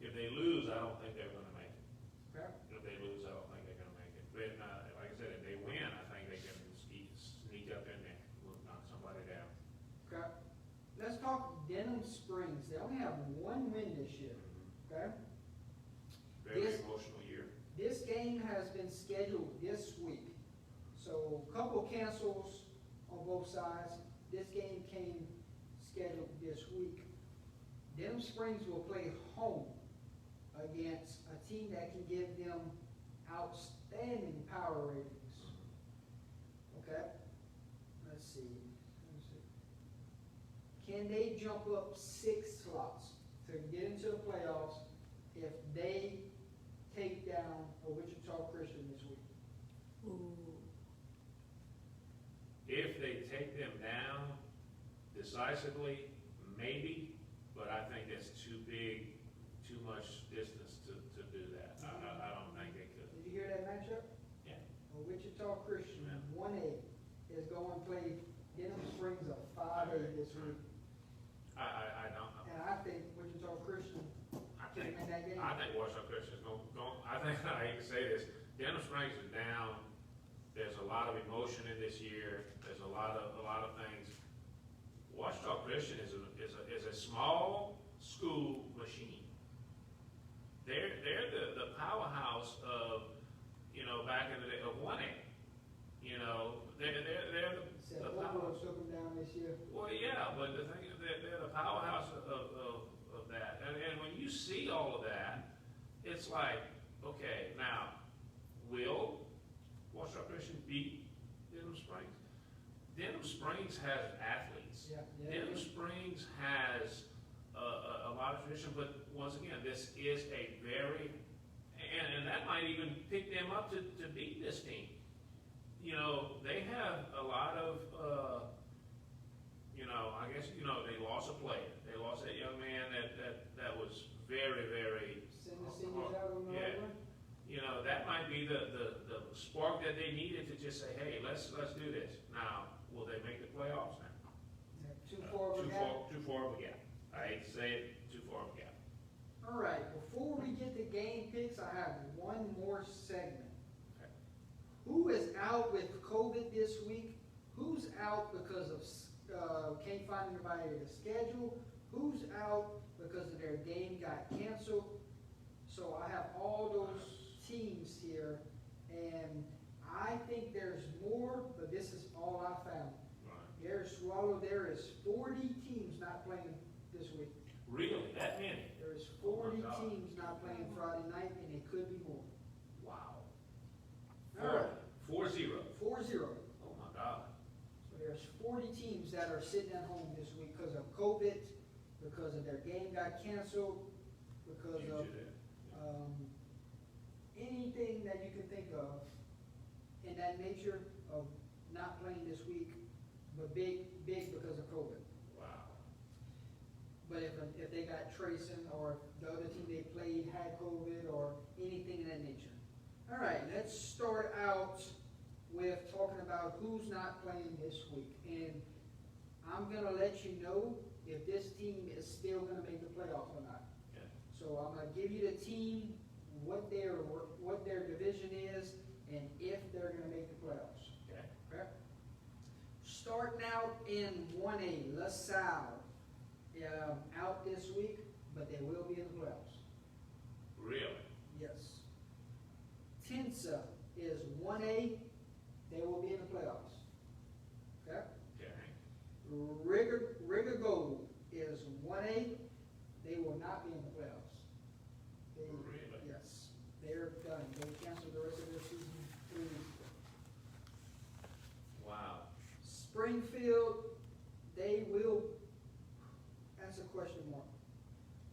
If they lose, I don't think they're gonna make it. Okay. If they lose, I don't think they're gonna make it. But, like I said, if they win, I think they can sneak up in there, knock somebody down. Okay. Let's talk Denham Springs. They only have one win this year. Okay. Very Yes. emotional year. This game has been scheduled this week. So a couple cancels on both sides. This game came scheduled this week. Denham Springs will play home against a team that can give them outstanding power ratings. Okay? Let's see. Can they jump up 6 slots to get into the playoffs if they take down a Wichita Christian this week? Ooh. If they take them down decisively, maybe, but I think that's too big, too much distance to do that. I don't think they could. Did you hear that matchup? Yeah. A Wichita Christian, Yeah. 1A, is going to play Denham Springs of 5A this week. I don't know. And I think Wichita Christian I can think, win that game. I think Washington Christian's I think, I hate to say this, Denham Springs is down. There's a lot of emotion in this year. There's a lot of things. Washington Christian is a small school machine. They're the powerhouse of, you know, back in the day of 1A. You know, they're Said the Buffalo powerhouse. took them down this year. Well, yeah, but the thing is, they're the powerhouse of that. And when you see all of that, it's like, okay, now, will Washington Christian beat Denham Springs? Denham Springs has athletes. Yeah. Denham Springs has a lot of tradition, but once again, this is a very, and that might even pick them up to beat this team. You know, they have a lot of, you know, I guess, you know, they lost a player. They lost that young man that was very, very. Send the seniors out on the Yeah. other one. You know, that might be the spark that they needed to just say, hey, let's do this. Now, will they make the playoffs now? Yeah, Too far of a gap. Too far of a gap. I hate to say it, too far of a gap. All right, before we get to game picks, I have one more segment. Okay. Who is out with COVID this week? Who's out because of can't find anybody to schedule? Who's out because of their game got canceled? So I have all those teams here, and I think there's more, but this is all I found. Right. There's Swallow, there is 40 teams not playing this week. Really? That many? There is Oh 40 my God. teams not playing Friday night, and it could be more. Wow. All right. 4-0. 4-0. Oh my God. So there's 40 teams that are sitting at home this week because of COVID, because of their game got canceled, because You of do that. anything that you can think of in that nature of not playing this week, but big because of COVID. Wow. But if they got tracing, or the other team they played had COVID, or anything of that nature. All right, let's start out with talking about who's not playing this week. And I'm gonna let you know if this team is still gonna make the playoffs or not. Okay. So I'm gonna give you the team, what their division is, and if they're gonna make the playoffs. Okay. in 1A, LaSalle, out this week, but they will be in the playoffs. Really? Yes. Tensa is 1A, they will be in the playoffs. Okay? Okay. Rigger Gold is 1A, they will not be in the playoffs. They, Really? Yes, they're done. They canceled the rest of their season 3 weeks ago. Wow. Springfield, they will, that's a question mark.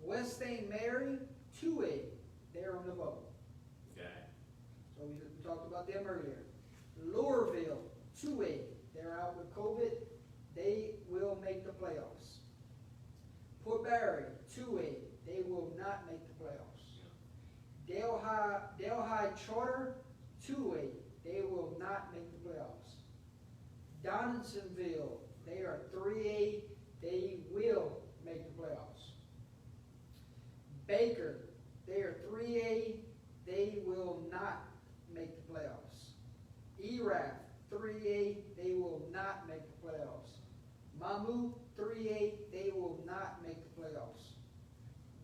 West St. Mary, 2A, they're on the bubble. Okay. So we talked about them earlier. Lowerville, 2A, they're out with COVID, they will make the playoffs. Port Barry, 2A, they will not make the playoffs. Delhi Charter, 2A, they will not make the playoffs. Donaldsonville, they are 3A, they will make the playoffs. Baker, they are 3A, they will not make the playoffs. ERAF, 3A, they will not make the playoffs. Mamou, 3A, they will not make the playoffs.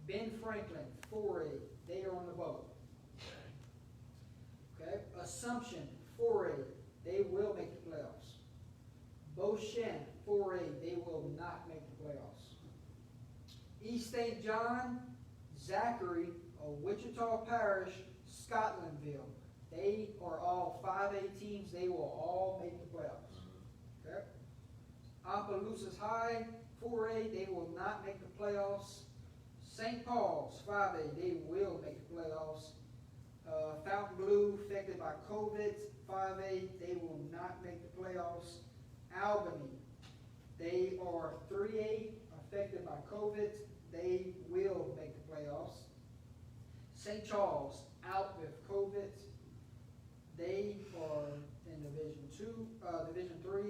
Ben Franklin, 4A, they are on the bubble. Okay? Assumption, 4A, they will make the playoffs. Beauchene, 4A, they will not make the playoffs. East St. John, Zachary, Wichita Parish, Scotlandville, they are all 5A teams, they will all make the playoffs. Okay? Opelousas High, 4A, they will not make the playoffs. St. Paul's, 5A, they will make the playoffs. Fontainebleau, affected by COVID, 5A, they will not make the playoffs. Albany, they are 3A, affected by COVID, they will make the playoffs. St. Charles, out with COVID, they are in Division 3,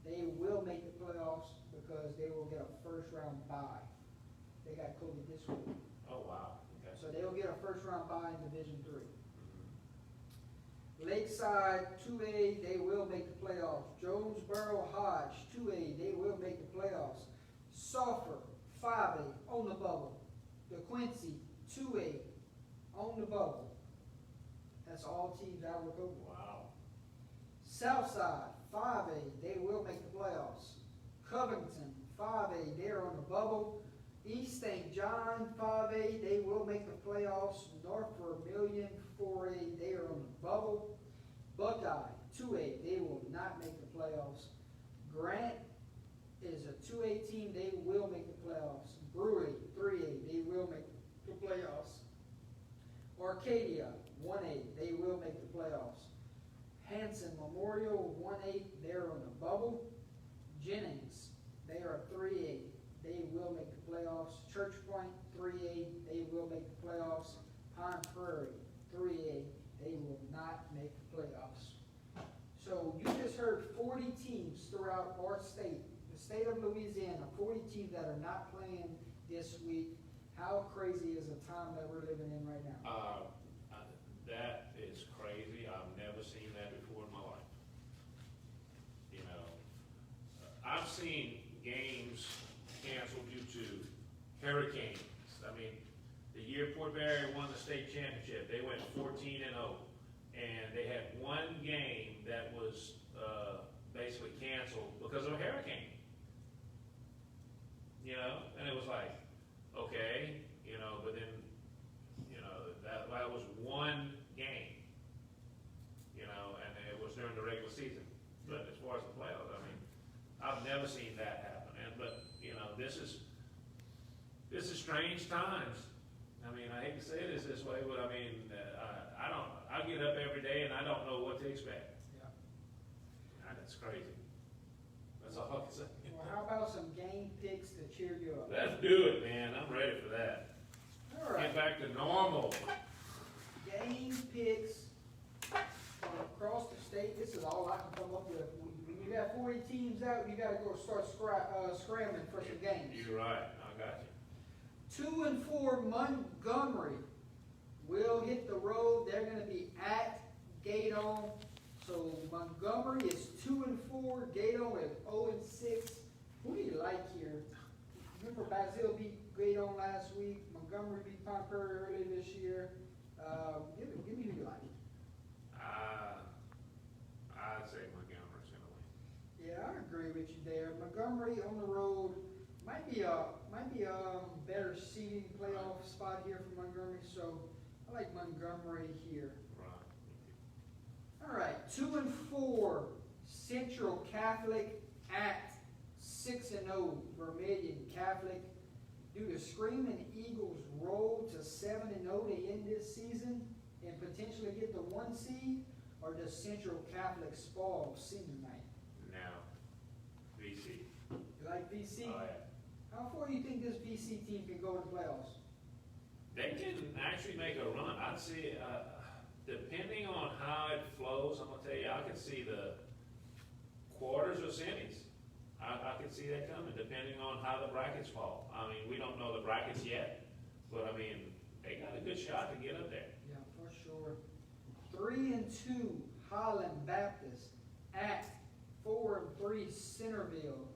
they will make the playoffs because they will get a first round bye. They got COVID this week. Oh, wow. Okay. So they will get a first round bye in Division 3. Mhm. Lakeside, 2A, they will make the playoffs. Jonesboro Hodge, 2A, they will make the playoffs. Sulphur, 5A, on the bubble. DeQuincy, 2A, on the bubble. That's all teams out with COVID. Wow. Southside, 5A, they will make the playoffs. Covington, 5A, they're on the bubble. East St. John, 5A, they will make the playoffs. North Vermilion, 4A, they are on the bubble. Buckeye, 2A, they will not make the playoffs. Grant is a 2A team, they will make the playoffs. Brewery, 3A, they will make the playoffs. Arcadia, 1A, they will make the playoffs. Hanson Memorial, 1A, they're on the bubble. Jennings, they are 3A, they will make the playoffs. Church Point, 3A, they will make the playoffs. Pine Prairie, 3A, they will not make the playoffs. So you just heard 40 teams throughout our state, the state of Louisiana, 40 teams that are not playing this week. How crazy is the time that we're living in right now? That is crazy. I've never seen that before in my life. You know, I've seen games canceled due to hurricanes. I mean, the year Port Barry won the state championship, they went 14-0, and they had one game that was basically canceled because of a hurricane. You know, and it was like, okay, you know, but then, you know, that was one game, you know, and it was during the regular season. But as far as the playoffs, I mean, I've never seen that happen. But you know, this is strange times. I mean, I hate to say this way, but I mean, I get up every day and I don't know what to expect. Yeah. And it's crazy. That's all I can say. Well, how about some game picks to cheer you up? Let's do it, man. I'm ready for that. All right. Get back to normal. Game picks from across the state. This is all I can come up with. When you got 40 teams out, you got to go start scrambling for some games. You're right. I got you. 2 and 4 Montgomery will hit the road. They're going to be at Gaydon. So Montgomery is 2 and 4. Gaydon is 0 and 6. Who do you like here? Remember Basil beat Gaydon last week, Montgomery beat Concord earlier this year. Give me who you like. I'd say Montgomery's gonna win. Yeah, I agree with you there. Montgomery on the road might be a better seeding playoff spot here for Montgomery, so I like Montgomery here. Right. All right, 2-4, Central Catholic at 6-0, Vermilion Catholic. Do the Screaming Eagles roll to 7-0 to end this season and potentially get the 1 seed, or does Central Catholic spoil senior night? Now, VC. You like VC? Oh, yeah. How far do you think this VC team can go to the playoffs? They can actually make a run. I'd say, depending on how it flows, I'm gonna tell you, I could see the quarters or semis. I could see that coming, depending on how the brackets fall. I mean, we don't know the brackets yet, but I mean, they got a good shot to get up there. Yeah, for sure. 3-2, Highland Baptist at 4-3, Centerville.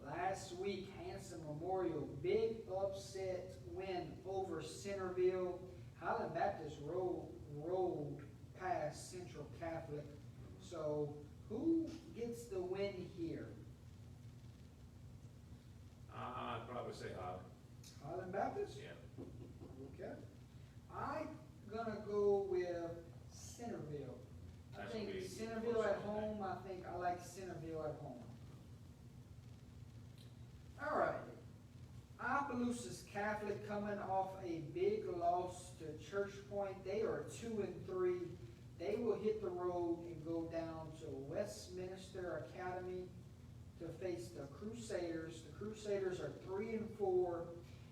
Last week, Hanson Memorial, big upset win over Centerville. Highland Baptist rolled past Central Catholic. So, who gets the win here? I'd probably say Highland. Highland Baptist? Yeah. Okay. I'm gonna go with Centerville. I That's think gonna be Centerville close, at I home, I like Centerville at home. All right. Opelousas Catholic coming off a big loss to Church Point. They are 2-3. They will hit the road and go down to Westminster Academy to face the Crusaders. The Crusaders are 3-4.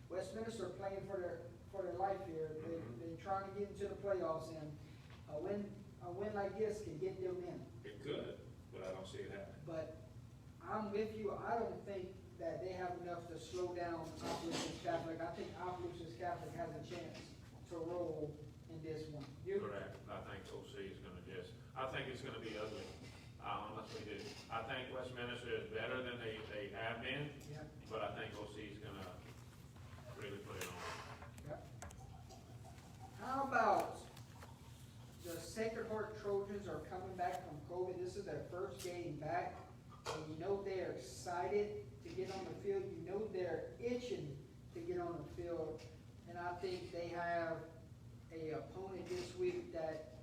Westminster playing for their life here. They're trying to get into the playoffs, and a win like this can get them in. It could, but I don't see it happening. But I'm with you. I don't think that they have enough to slow down Opelousas Catholic. I think Opelousas Catholic has a chance to roll in this one. You? Correct. I think OC is gonna I think it's gonna be ugly. I honestly do. I think Westminster is better than they have been, Yeah. but I think OC is gonna really put it on. Yep. How about the Sacred Heart Trojans are coming back from COVID. This is their first game back. And you know they're excited to get on the field. You know they're itching to get on the field. And I think they have a opponent this week that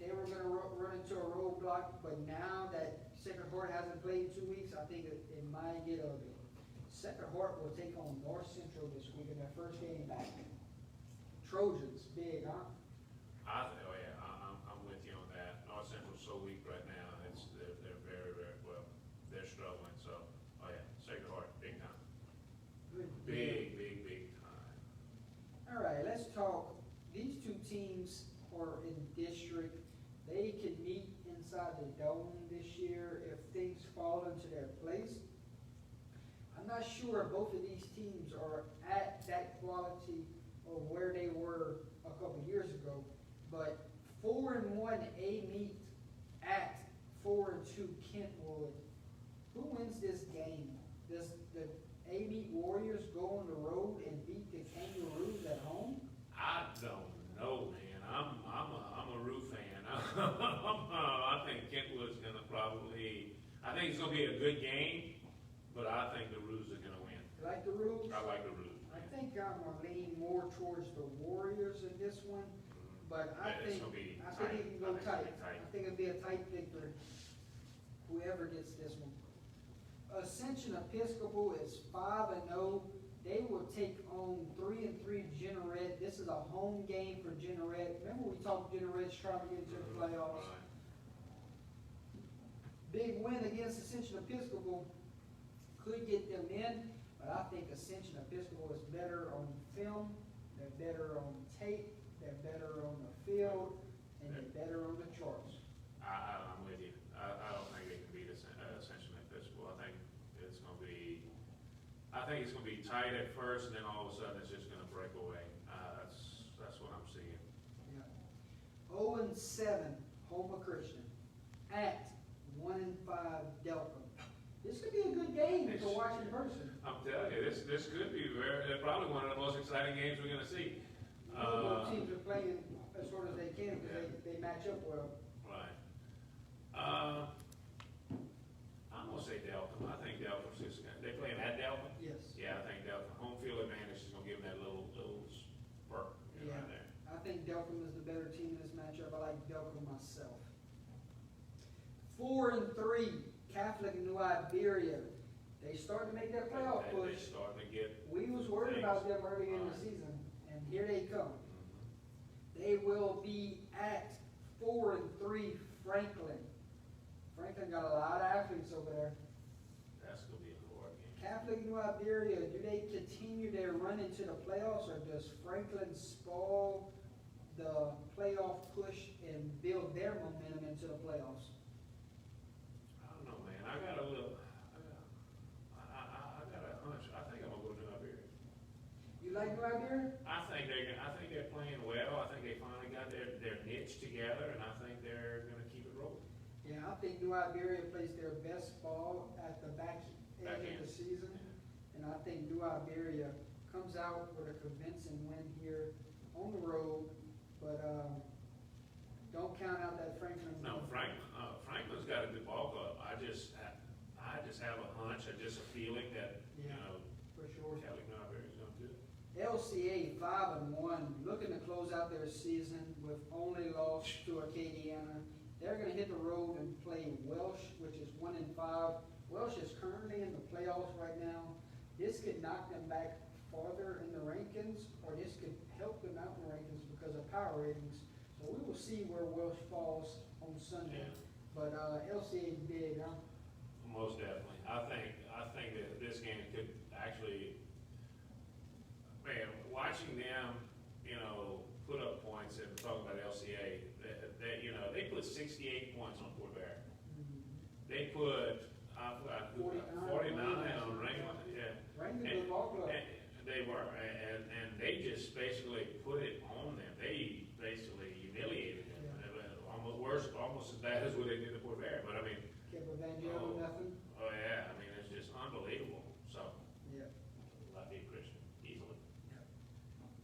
they were gonna run into a roadblock, but now that Sacred Heart hasn't played in 2 weeks, I think it might get ugly. Sacred Heart will take on North Central this week in their first game back. Trojans, big, huh? Oh yeah, I'm with you on that. North Central's so weak right now. They're very, very, well, they're struggling, so, oh yeah, Sacred Heart, big time. Good. Big time. All right, let's talk. These two teams are in district. They can meet inside the dome this year if things fall into their place. I'm not sure both of these teams are at that quality of where they were a couple years ago, but 4-1 A-Meet at 4-2 Kentwood. Who wins this game? Does the A-Meet Warriors go on the road and beat the Kangaroos at home? I don't know, man. I'm a Roo fan. I think Kentwood's gonna I think it's gonna be a good game, but I think the Roos are gonna win. You like the Roos? I like the Roos. I think I'm gonna lean more towards the Warriors in this one, but I Yeah, it's think, gonna be I tight. think it can I go think it's gonna tight. be tight. I think it'll be a tight victory, whoever gets this one. Ascension Episcopal is 5-0. They will take on 3-3 Jeanerette. This is a home game for Jeanerette. Remember we talked Jeanerette's trying to get into the playoffs. Right. Big win against Ascension Episcopal could get them in, but I think Ascension Episcopal is better on film, they're better on tape, they're better on the field, and they're better on the charts. I'm with you. I don't think they can beat Ascension Episcopal. I think it's gonna be tight at first, and then all of a sudden it's just gonna break away. That's what I'm seeing. Yeah. 0-7, Homa Christian, at 1-5 Delphim. This could be a good game to watch in person. I'm telling you, this could be probably one of the most exciting games we're gonna see. Both teams are playing as hard as they can because they match up well. Right. I'm gonna say Delta. I think Delta's just gonna, they playing at Delta? Yes. Yeah, I think Delta, home field advantage is gonna give them that little spurt Yeah. right there. I think Delcom is the better team in this matchup. I like Delcom myself. 4-3, Catholic New Iberia. They starting to make that playoff They push. starting to get. We was worried about them early in the Right. season, and here they come. Mhm. They will be at 4-3 Franklin. Franklin got a lot of athletes over there. That's gonna be a hard game. Catholic New Iberia, do they continue their run into the playoffs, or does Franklin spoil the playoff push and build their momentum into the playoffs? I don't know, man. I got a little, I got a hunch. I think I'm gonna go to New Iberia. You like New Iberia? I think they're playing well. I think they finally got their niche together, and I think they're gonna keep it rolling. Yeah, I think New Iberia plays their best ball at the back Back edge end. of the season. And I think New Iberia comes out with a convincing win here on the road, but, don't count out that Franklin. No, Franklin's got a good ball club. I just have a hunch, just a feeling that, you Yeah. know, For sure. Catholic New Iberia's gonna do it. LCA 5-1, looking to close out their season with only loss to Acadiana. They're gonna hit the road and play Welsh, which is 1-5. Welsh is currently in the playoffs right now. This could knock them back farther in the rankings, or this could help them out in the rankings because of power ratings. So we will see where Welsh falls on Sunday. Yeah. But, LCA is big, huh? Most definitely. I think that this game could actually, man, watching them, you know, put up points, and we're talking about LCA, that, you know, they put 68 points on Fort Bear. They put, I forgot, 49 on Ringland, yeah. Rankin good ball club. And they were, and they just basically put it on them. They basically humiliated them. Almost as bad as what they did to Fort Bear, but I mean, Kept Evangelo, Oh. nothing. oh yeah, I mean, it's just unbelievable, so, Yeah. I beat Christian easily.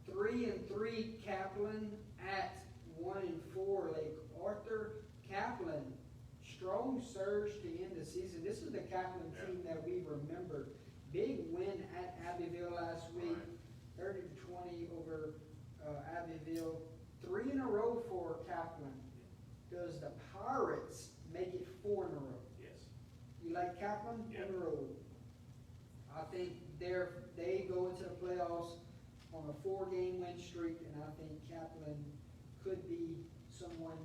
3-3 Kaplan at 1-4 Lake Arthur. Kaplan, strong surge to end the season. This is the Kaplan Yeah. team that we remember. Big win at Abbeville last week, Right. 30-20 over Abbeville. 3 in a row for Kaplan. Does the Pirates make it 4 in a row? Yes. You like Kaplan Yeah. on the road? I think they go into the playoffs on a 4-game win streak, and I think Kaplan could be someone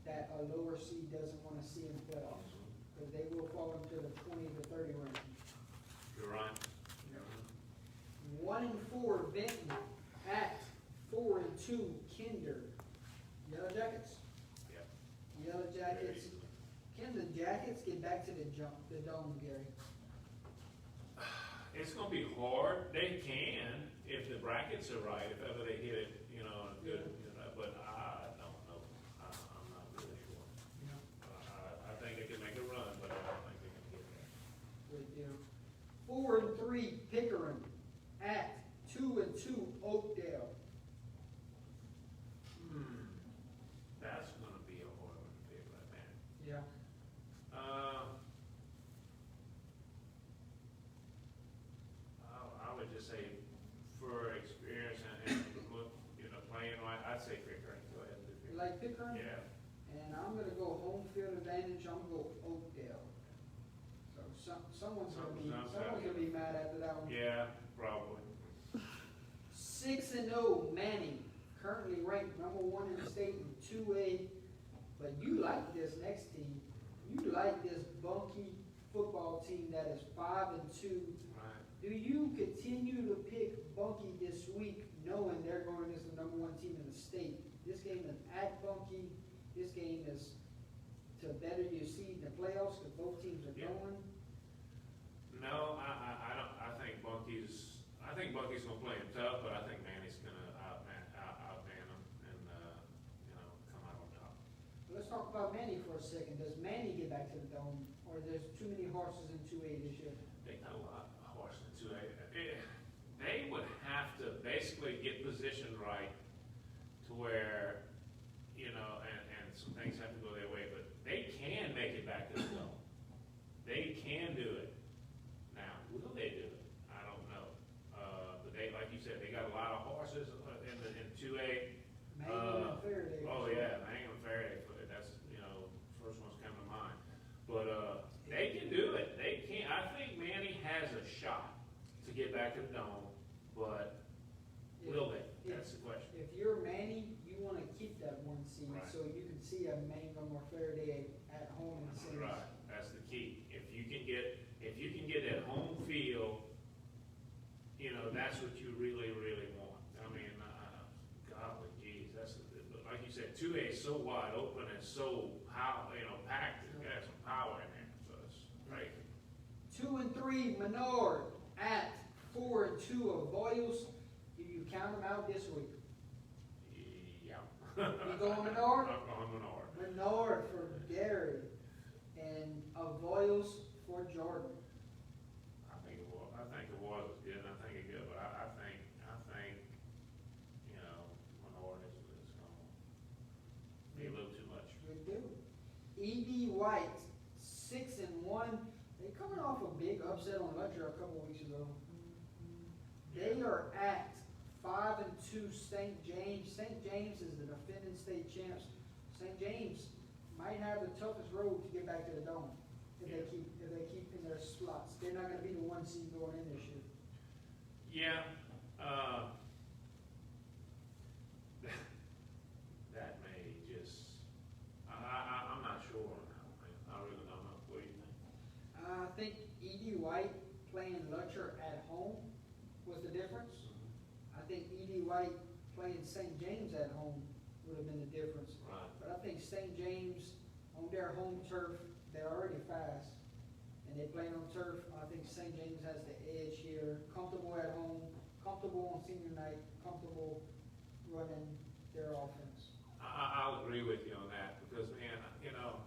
that a lower seed doesn't want to see in the playoffs, because they will fall into the 20-30 range. You're right. 1-4 Benton at 4-2 Kinder. Yellow Jackets. Yep. Yellow Jackets. Can the Jackets get back to the dome, Gary? It's gonna be hard. They can, if the brackets are right, if ever they hit it, you know, good, you know, but I don't know. I'm not really sure. I think they can make a run, but I don't think they can get there. Good deal. 4-3 Pickering at 2-2 Oakdale. That's gonna be a hard one to pick right there. Yeah. I would just say, for experience and look, you know, playing right, I'd say Pickering. Go ahead and do You Pickering. like Pickering? Yeah. And I'm gonna go home field advantage, I'm gonna go Oakdale. So someone's gonna be mad after that one. Yeah, probably. 6-0 Manning, currently ranked number 1 in the state in 2A. But you like this next team. You like this Bunkie football team that is 5-2. Right. Do you continue to pick Bunkie this week, knowing they're going against the number 1 team in the state? This game is at Bunkie. This game is to better your seed in the playoffs, because both teams are Yeah. going. No, I don't, I think Bucky's gonna play him tough, but I think Manny's gonna outman him and, you know, come out on top. Let's talk about Manny for a second. Does Manny get back to the dome, or there's too many horses in 2A this year? They where, you know, and some things have to go their way, but they can make it back to the dome. They can do it. Now, will they do it? I don't know. But they, like you said, they got a lot of horses in 2A. Mangum and Faraday. Oh, yeah, Mangum and Faraday, that's, you know, first ones come to mind. But, they can do it. They can. I think Manny has a shot to get back to the dome, but will they? That's the question. If you're Manny, you wanna keep that one seed, Right. so you can see a Mangum or Faraday at home in the semis. Right, that's the key. If you can get that home field, you know, that's what you really, really want. I mean, golly, geez, like you said, 2A is so wide open and so packed, it got some power in there, so it's great. 2 and 3, Menard at 4 and 2, Avoyelles. You count them out this week. Yeah. You going Menard? I'm going Menard. Menard for Gary and Avoyelles for Jordan. I think it was good, and I think it good, but I think, you know, Menard is gonna be a little too much. Good deal. E.D. White, 6 and 1. They coming off a big upset on Lutcher a couple weeks ago. They are at 5 and 2 St. James. St. James is the defending state champs. St. James might have the toughest road to get back to the dome if they keep in their slots. They're not gonna be the 1 seed going in this year. Yeah, that may just, I'm not sure on that, man. I really don't know. What do you think? I think E.D. White playing Lutcher at home was the difference. I think E.D. White playing St. James at home would have been the difference. Right. But I think St. James, on their home turf, they're already fast, and they playing on turf. I think St. James has the edge here, comfortable at home, comfortable on senior night, comfortable running their offense. I'll agree with you on that, because, man, you know,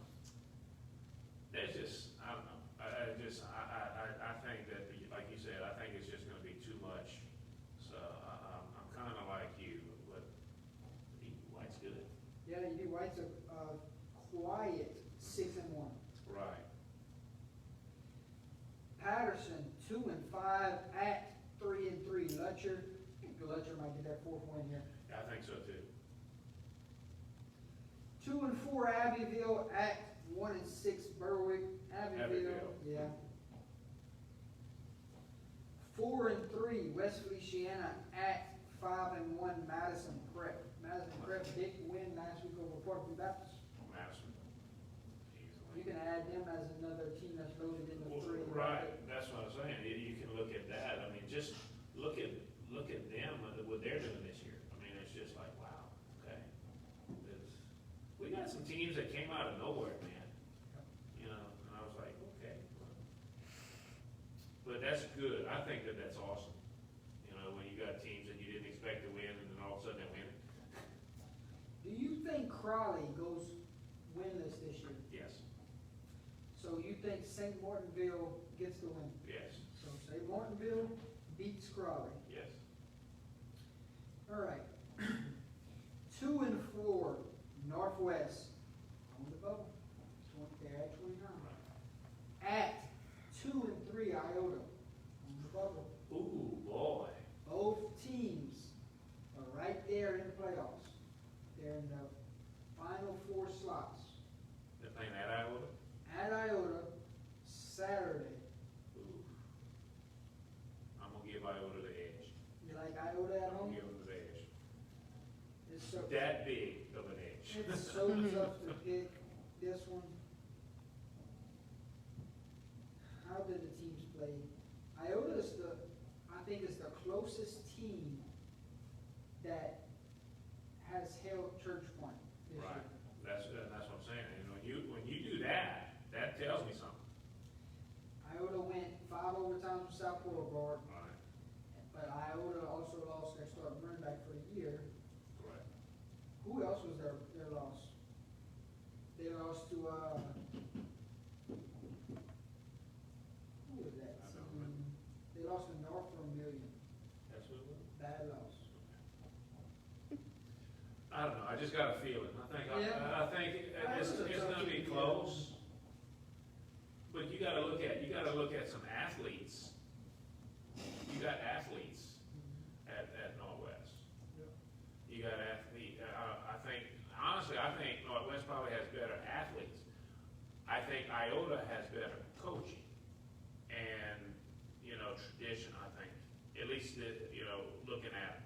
there's just, I don't know, I think that, like you said, I think it's just gonna be too much. So, I'm kinda like you, but White's good. Yeah, E.D. White's a quiet 6 and 1. Right. Patterson, 2 and 5 at 3 and 3. Lutcher, I think Lutcher might get that 4th win here. Yeah, I think so too. 2 and 4 Abbeville at 1 and 6 Berwick. Abbeville. Yeah. 4 and 3 West Feliciana at 5 and 1 Madison Prep. Madison Prep, big win last week over Portland Baptist. Madison. You can add them as another team that's loaded in the Well, 3. right, that's what I'm saying. You can look at that. I mean, just look at them, what they're doing this year. I mean, it's just like, wow, okay. We got some teams that came out of nowhere, man. You know, and I was like, okay. But that's good. I think that that's awesome. You know, when you got teams that you didn't expect to win, and then all of a sudden they win. Do you think Crowley goes winless this year? Yes, So you think St. Martinville gets the win? yes, So St. Martinville beats Crowley. yes. All right. 2 and 4 Northwest on the bubble. They're at 29. At 2 and 3 Iota on the bubble. Ooh, boy. Both teams are right there in the playoffs. They're in the final 4 slots. They're playing at Iowa? At Iota, Saturday. Ooh. I'm gonna give Iowa the edge. You like Iota at I'm home? gonna give them the edge. It's so, That big of an edge. it's so tough to pick this one. How did the teams play? Iota is I think is the closest team that has held Church Point this Right, year. that's what I'm saying, and when you do that, that tells me something. Iota went 5 overtimes with South Boulevard, Right, but Iota also lost their starting running back for the year. correct. Who else was their loss? They lost to, who was that I don't team? They lost gotta look at some athletes. You got athletes at Northwest. You got I think, honestly, I think Northwest probably has better athletes. I think Iota has better coaching and, tradition, I think, at least, looking at it.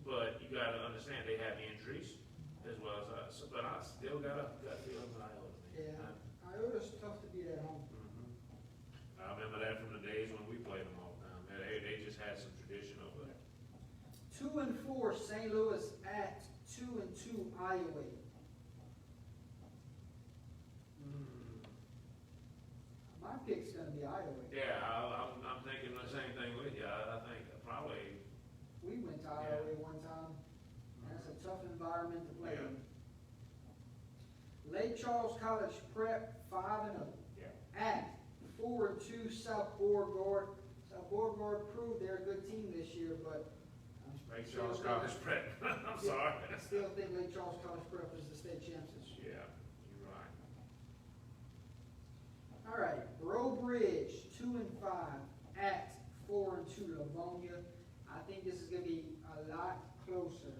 But you gotta understand, they have injuries as well as us, but I still got a gut feeling with Iota. Yeah, Iota's tough to beat at home. I remember that from the days when we played them all the time. They just had some tradition over there. 2-4 St. Louis at 2-2 Iowa. My pick's gonna be Iowa. Yeah, I'm thinking the same thing with you. I think probably, We went to Iowa one time, and it's a tough environment to play in. Lake Charles College Prep 5-0 yeah. at 4-2 South Beauregard. South Beauregard proved they're a good team this year, but Lake Charles College Prep, I'm sorry. I still think Lake Charles College Prep is the state champs this year. Yeah, you're right. All right, Breaux Bridge 2-5 at 4-2 Livonia. I think this is gonna be a lot closer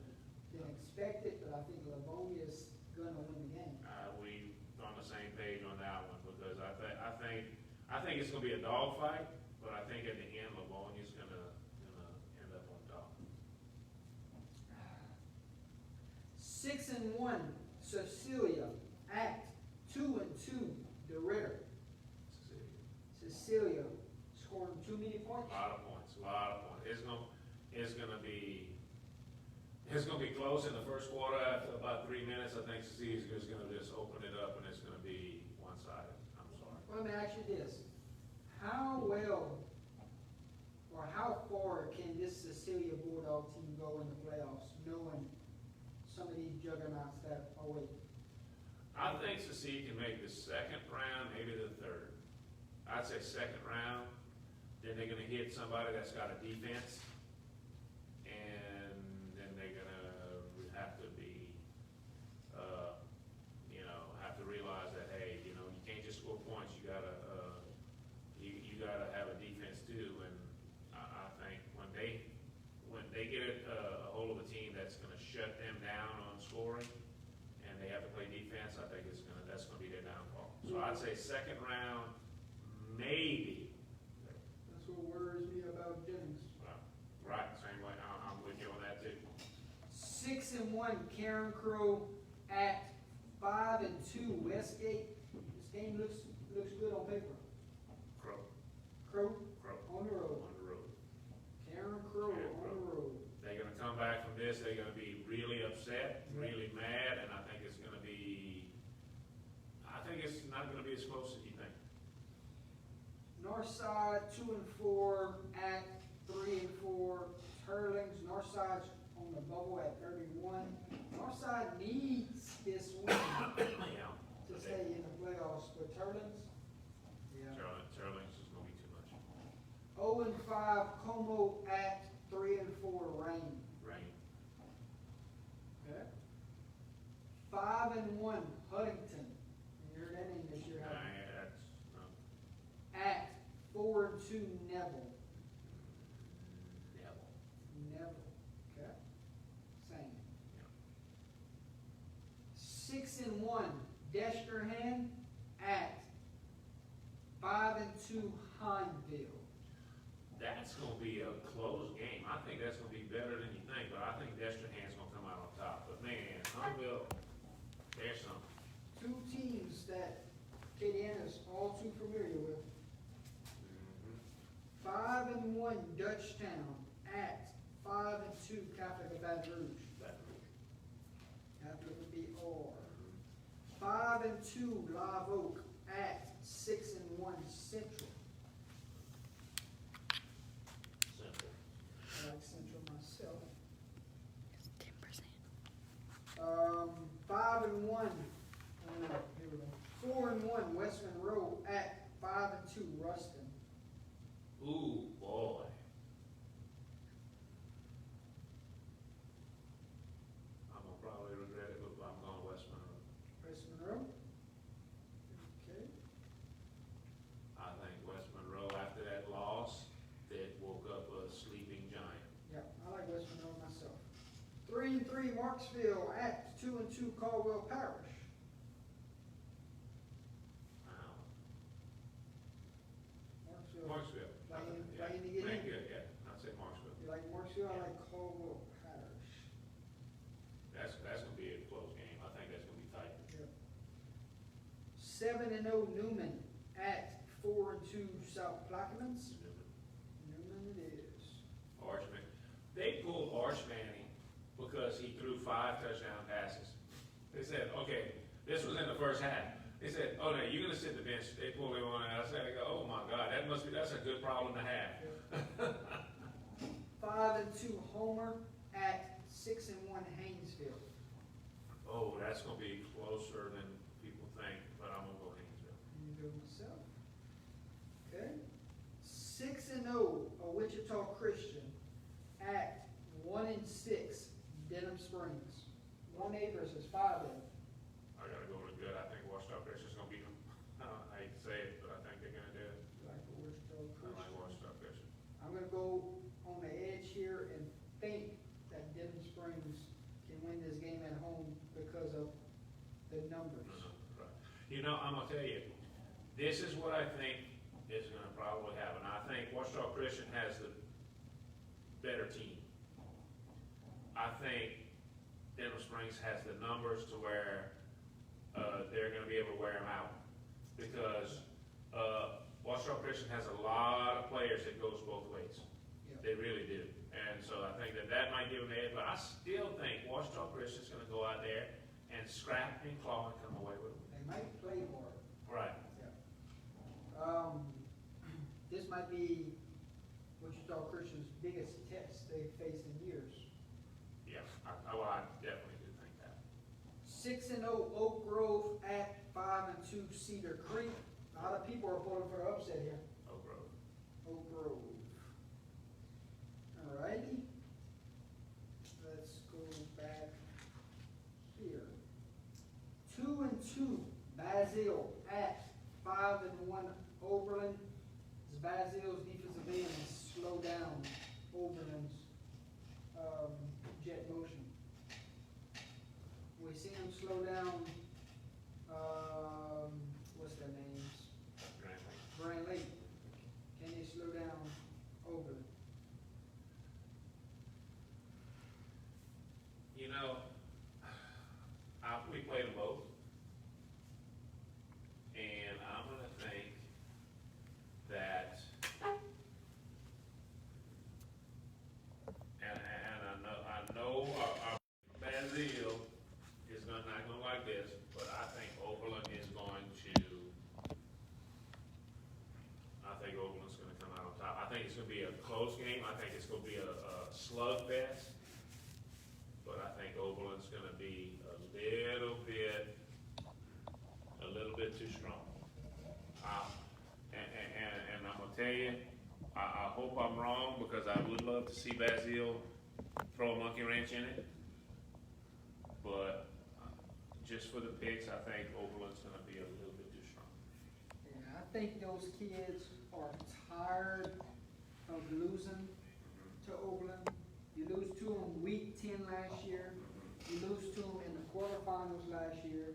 than expected, but I think Livonia is gonna win the game. We on the same page on that one because I think it's gonna be a dogfight, but I think at the end Livonia's gonna end up on top. 6-1 Cecilia at 2-2 DeRitter. Cecilia scoring too many points. A lot of points. It's gonna be close in the first quarter. After about 3 minutes, I think Cecilia's just gonna open it up and it's gonna be one-sided. I'm sorry. Well, let me ask you this. How well or how far can this Cecilia Bulldog team go in the playoffs, knowing some of these juggernauts that are waiting? I think Cecilia can make the second round, maybe the third. I'd say second round, then they're gonna hit somebody that's got a defense, and then they're gonna have to be, have to realize that, hey, you can't just score points, you gotta have a defense too, and I think when they get a hold of a team that's gonna shut them down on scoring, and they have to play defense, I think that's gonna be their downfall. So I'd say second round, maybe. That's what worries me about Jennings. Right, same way, I'm with you on that too. 6-1 Karen Crow at 5-2 Westgate. This game looks good on paper. Crow on the road. On the road. Karen Crow on the road. They're gonna come back from this, they're gonna be really upset, really mad, and I think it's not gonna be as close as you think. Northside 2-4 at 3-4 Turlings. Northside's on the bubble at 31. Northside needs this win Yeah. to stay in the playoffs, but Turlings, yeah. Turlings is gonna be too much. 0-5 Como at 3-4 Rain. Rain. Okay. 5-1 Huntington. You heard that name this year, haven't you? That's, no. At 4-2 Neville. Neville. Okay. Same. 6-1 Destrehan at 5-2 Hineville. That's gonna be a close game. I think that's gonna be better than you think, but I think Destrehan's gonna come out on top. But man, Huntville, there's something. Two teams that Katie Ann is all too familiar with. 5-1 Dutchtown at 5-2 Catholic of Baton Rouge. Catholic would be R. 5-2 Live Oak at 6-1 Central. Simple. I like Central myself. 10%. 5-1. Oh, no, here we go. 4-1 West Monroe at 5-2 Ruston. Ooh, boy. I'm gonna probably regret it, but I'm going West Monroe. West Monroe. Okay. I think West Monroe 3-3 Marksville at 2-2 Caldwell Parish. Wow. Marksville. Marksville. Playing- Yeah. playing to get Playing in. good, yeah, I'd say Marksville. You like Marksville? I like Caldwell Parish. That's gonna be a close game, I think that's gonna be tight. 7-0 Newman at 4-2 South Plaquemines. Newman it is. Archman, they pulled Arch Manning because he threw 5 touchdown passes. They said, okay, this was in the first half. They said, oh, no, you're gonna sit the bench. They pulled him on, and I said, oh my God, that's a good problem to have. 5-2 Homer at 6-1 Haynesville. Oh, that's gonna be closer than people think, but I'm gonna go Haynesville. I'm gonna go myself. Okay. 6-0 Wichita Christian at 1-6 Denham Springs. 1A versus 5A. I gotta go with good. I think Washington Christian's gonna beat them. I hate to say it, but I think they're gonna do it. Like the Wichita I like Christian. Washington Christian. I'm gonna go on the edge here and think that Denham Springs can win this game at home because of the numbers. Right. You know, I'm gonna tell you, this is what I think is gonna probably happen. I think Washington Christian has the better team. I think Denham Springs has the numbers to where, they're gonna be able to wear them out. Because, Washington Christian has a lot of players that goes both ways. Yeah. They really do. And so I think that might give them the edge, but I still think Washington Christian's gonna go out there and scrap and claw and come away with them. They might play hard. Right. This might be Wichita Christian's biggest test they've faced in years. Yeah, I definitely do think that. 6-0 Oak Grove at 5-2 Cedar Creek. A lot of people are pulling for the upset here. Oak Grove. Oak Grove. Alrighty. Let's go back here. 2-2 Basile at 5-1 Oberlin. Basile's defensive end has slowed down Oberlin's jet motion. We see him slow down, what's their names? Brand Lake. Can they slow down Oberlin? You know, we played them both. And I'm gonna think that, and I know our Basile is not gonna like this, but I think Oberlin is going to, I think Oberlin's gonna come out on top. I think it's gonna be a close game. I think it's gonna be a slugfest. But I think Oberlin's gonna be a little bit too strong. And I'm gonna tell you, I hope I'm wrong, because I would love to see Basile throw a monkey wrench in it. But just for the picks, I think Oberlin's gonna be a little bit too strong. Yeah, I think those kids are tired of losing to Oberlin. You lose to them week 10 last year. You lose to them in the quarterfinals last year.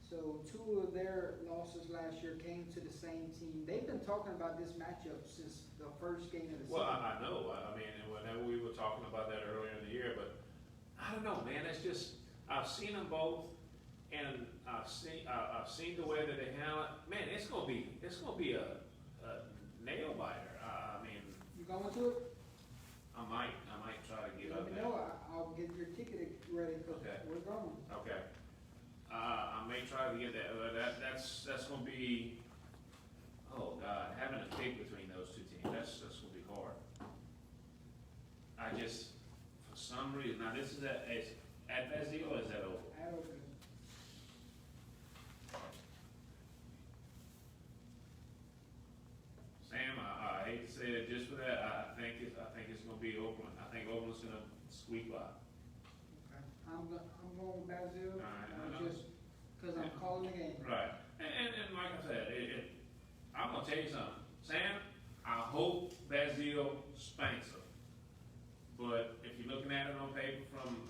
So 2 of their losses last year came to the same team. They've been talking about this matchup since the first game of the season. Well, I know, I mean, and whenever we were talking about that earlier in the year, but I don't know, man, it's just, I've seen them both, and I've seen the way that they handle it. Man, it's gonna be a nail biter. I mean, You going to it? I might try to get Let up me there. know. I'll get your ticket ready because Okay. we're going. Okay. I may try to get that, but that's gonna be, oh God, having a pick between those two teams, that's gonna be hard. I just, for some reason, now this is at Basile or is that over? I don't know. Sam, I hate to say it just for that, I think it's gonna be Oakland. I think Oakland's gonna squeak by. Okay. I'm going with Basile. All right, I know. Just because I'm calling the game. Right, and like I said, I'm gonna tell you something, Sam, I hope Basile spanks them. But if you're looking at it on paper from,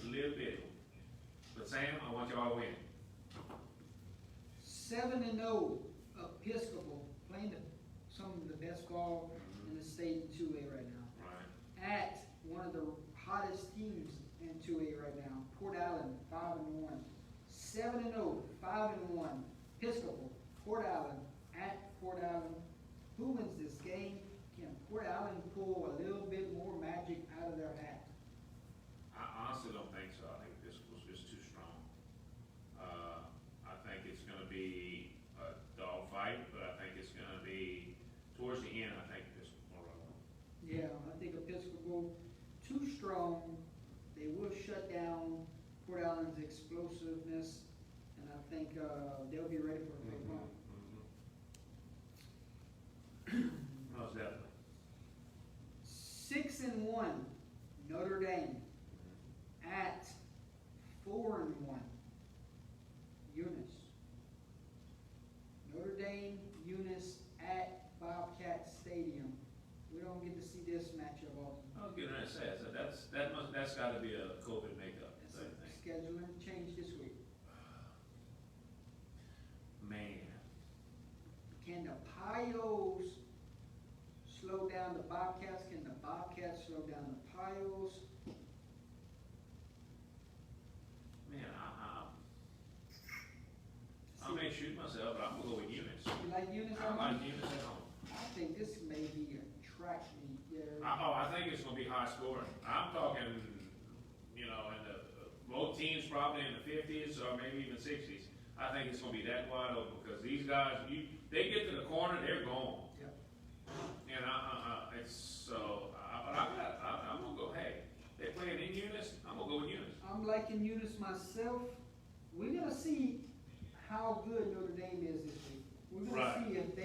little bit. But Sam, I want y'all to win. 7-0 Episcopal, playing some of the best ball in the state in 2A right now. Right. At one of the hottest teams in 2A right now, Port Allen, 5-1. 7-0, 5-1, Episcopal, Port Allen, at Port Allen. Who wins this game? Can Port Allen pull a little bit more magic out of their hat? I honestly don't think so. I think this was just too strong. I think it's gonna be a dogfight, but I think it's gonna be, towards the end, I think this will run. Yeah, I think Episcopal, too strong. They will shut down Port Allen's explosiveness, and I think they'll be ready for a big run. Most definitely. 6-1 Notre Dame at 4-1 Eunice. Notre Dame, Eunice at Bobcat Stadium. We don't get to see this matchup often. I was getting ready to say, so that's gotta be a COVID makeup, It's I think. scheduling change this week. Man, Can the Pios slow down the Bobcats? Can the Bobcats slow down the Pios? I may shoot myself, but I'm gonna go with Eunice. You like Eunice? I like Eunice at home. I think this may be a track meet there. I think it's gonna be high scoring. I'm talking, in the, both teams probably in the 50s or maybe even 60s. I think it's gonna be that wide open, because these guys, they get to the corner, they're gone. Yep. And I'm gonna go, hey, they're playing in Eunice, I'm gonna go with Eunice. I'm liking Eunice myself. We're gonna see how good Notre Dame is this week. We're gonna Right. see if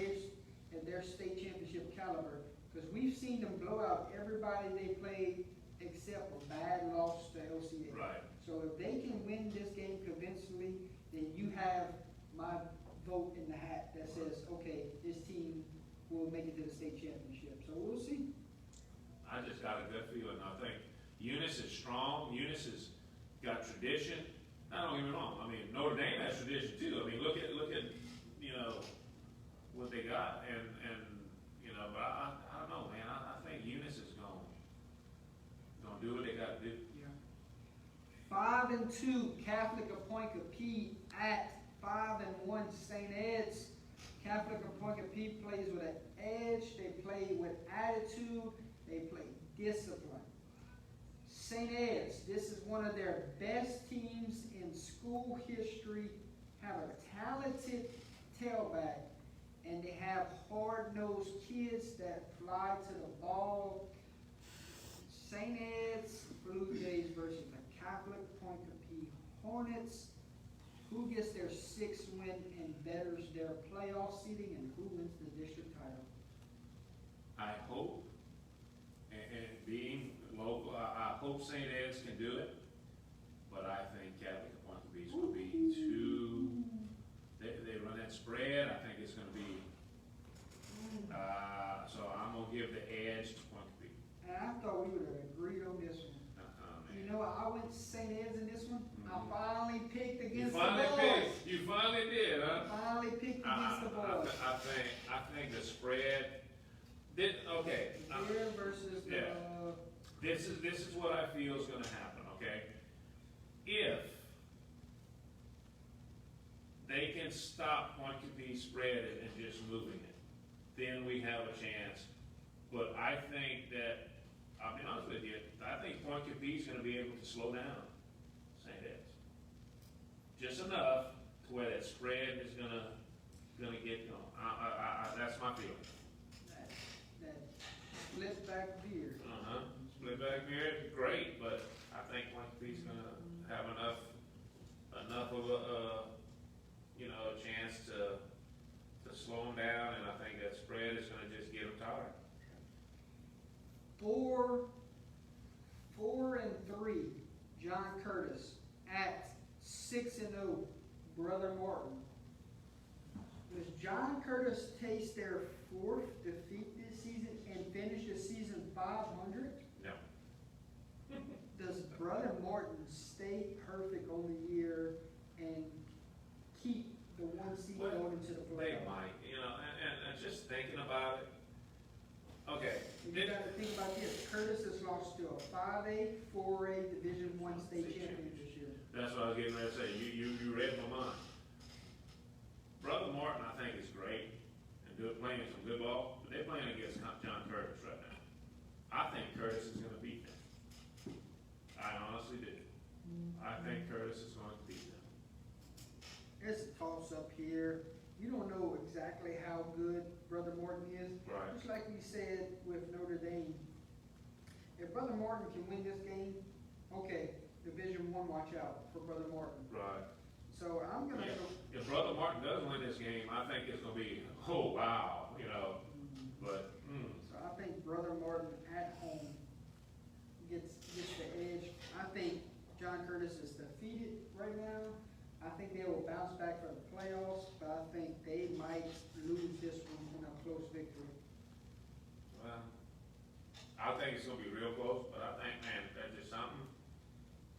they're state championship caliber, because we've seen them blow out everybody they played except a bad loss to LCA. Right. So if they can win this game convincingly, then you have my vote in the hat that says, okay, this team will make it to the state championship. So we'll see. I just got a good feeling. I think Eunice is strong. Eunice has got tradition. Now, don't get me wrong. I mean, Notre Dame has tradition too. I mean, look at what they got, and but I don't know, man. I think Eunice is gonna do what they got to do. Yeah. 5-2 Catholic Appointed at 5-1 St. Ed's. Catholic Appointed plays with an edge. They play with attitude. They play discipline. St. Ed's, this is one of their best teams in school history. Have a talented tailback, and they have hard-nosed kids that fly to the ball. St. Ed's Blue Jays versus the Catholic Pointe-Coupee Hornets. Who gets their 6th win and betters their playoff seeding, and who wins the district title? I hope, and being local, I hope St. Ed's can do it, but I think Catholic Appointed is going to be too. They run that spread. I think it's going to be. So I'm going to give the edge to Pointe-Coupee. And I thought we would have agreed on this one. You know, I went to St. Ed's in this one. I finally picked against the boys. You finally did, huh? I finally picked against the boys. I think the spread. Okay. Here versus the. Yeah. This is what I feel is going to happen. Okay, if they can stop Pointe-Coupee spread and just moving it, then we have a chance. But I think that, I'll be honest with you, I think Pointe-Coupee is going to be able to slow down St. Ed's just enough to where that spread is going to get going. That's my feeling. That split back beard. Split back here, great, but I think Pointe-Coupee's gonna have enough of a chance to slow them down, and I think that spread is gonna just get them tired. 4-3 John Curtis at 6-0 Brother Martin. Does John Curtis taste their 4th defeat this season and finish the season 500? No. Does Brother Martin stay perfect on the year and keep the 1 seed Well, going into the They playoffs. might, and just thinking about it, okay, And you gotta think about this, Curtis has lost to a 5A, 4A Division I state champion this year. that's what I was getting ready to say, you read my mind. Brother Martin, I think, is great, and playing some good ball, but they're playing against John Curtis right now. I think Curtis is gonna beat them. I honestly do. I think Curtis is going to beat them. It's a toss up here. You don't know exactly how good Brother Morton is. Right. Just like we said with Notre Dame. If Brother Morton can win this game, okay, Division I, watch out for Brother Morton. Right. So I'm gonna Yeah. go. If Brother Martin does win this game, I think it's gonna be, oh, wow, but, So I think Brother Martin at home gets the edge. I think John Curtis is defeated right now. I think they will bounce back for the playoffs, but I think they might lose this one in a close victory. well, I think it's gonna be real close, but I think, man, that's just something.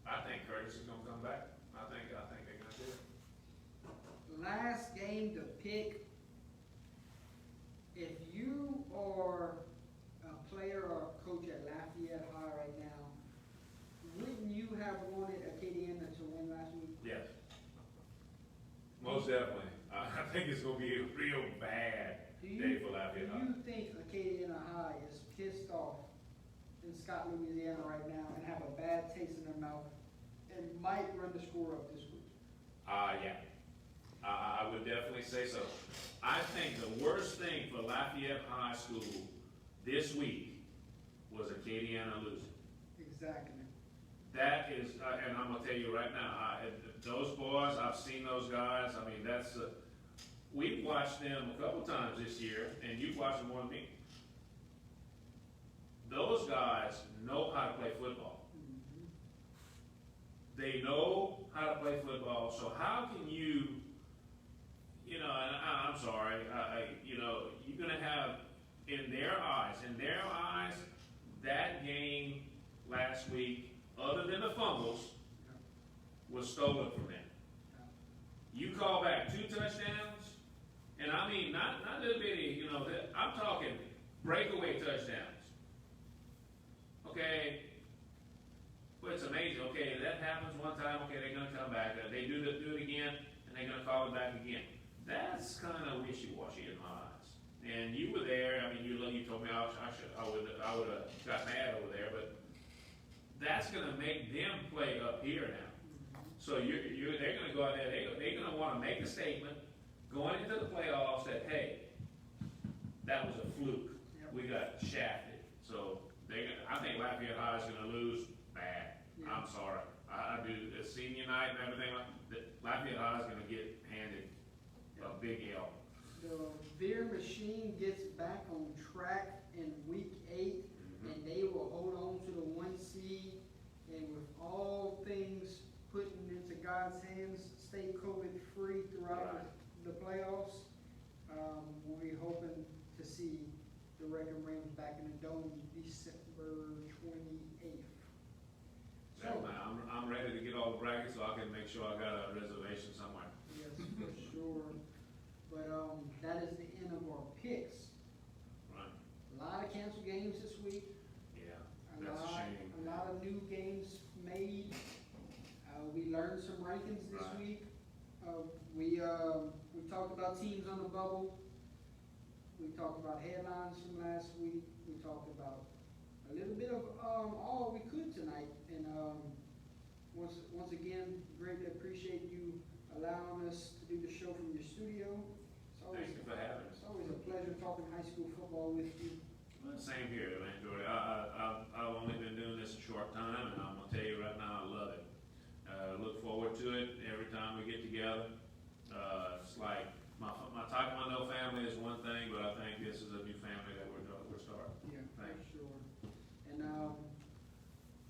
I think Curtis is gonna come back. I think they're gonna do it. Last game to pick. If you are a player or a coach at Lafayette High right now, wouldn't you have wanted Acadiana to win last week? Yes. Most definitely. I think it's gonna be a real bad Do day for Lafayette. you think Acadiana High is pissed off in Scott, Louisiana right now and have a bad taste in their mouth and might run the score up this week? Yeah. I would definitely say so. I think the worst thing for Lafayette High School this week was Acadiana losing. Exactly. That is, and I'm gonna tell you right now, those boys, I've seen those guys, I mean, we've watched them a couple times this year, and you've watched them more than me. Those guys know how to play football. They know how to play football, so how can you, and I'm sorry, you're gonna have, in their eyes, that game last week, other than the fumbles, was stolen from them. You call back 2 touchdowns, and I mean, not little bitty, I'm talking breakaway touchdowns. Okay, well, it's amazing. Okay, that happens one time. Okay, they're gonna come back. They do it again, and they're gonna call it back again. That's kind of wishy-washy in my eyes. And you were there. I mean, you told me I would have got mad over there, but that's gonna make them play up here now. So they're gonna go out there. They're gonna want to make a statement going into the playoffs that, hey, that was a fluke. Yep. We got shafted. So I think Lafayette High is gonna lose bad. Yeah. I'm sorry. I do. It's senior night and everything like that. Lafayette High is gonna get handed a big L. The Veer machine gets back on track in week 8, and they will hold on to the 1 seed. And with all things put into God's hands, stay COVID free throughout the playoffs. We'll be hoping to see the Reagan Rams back in the dome December 28th. So, I'm ready to get all the brackets so I can make sure I got a reservation somewhere. Yes, for sure. But that is the end of our picks. Right. A lot of canceled games this week. Yeah, that's a shame. A lot of new games made. We learned some rankings this Right. week. We talked about teams on the bubble. We talked about headlines from last week. We talked about a little bit of all we could tonight. And once again, greatly appreciate you allowing us to do the show from your studio. Thank you for having us. It's always a pleasure talking high school football with you. Well, same here, I enjoyed it. I've only been doing this a short time, and I'm gonna tell you right now, I love it. Look forward to it every time we get together. It's like, my Taekwondo family is one thing, but I think this is a new family that we're starting. Yeah, for Thanks. sure. And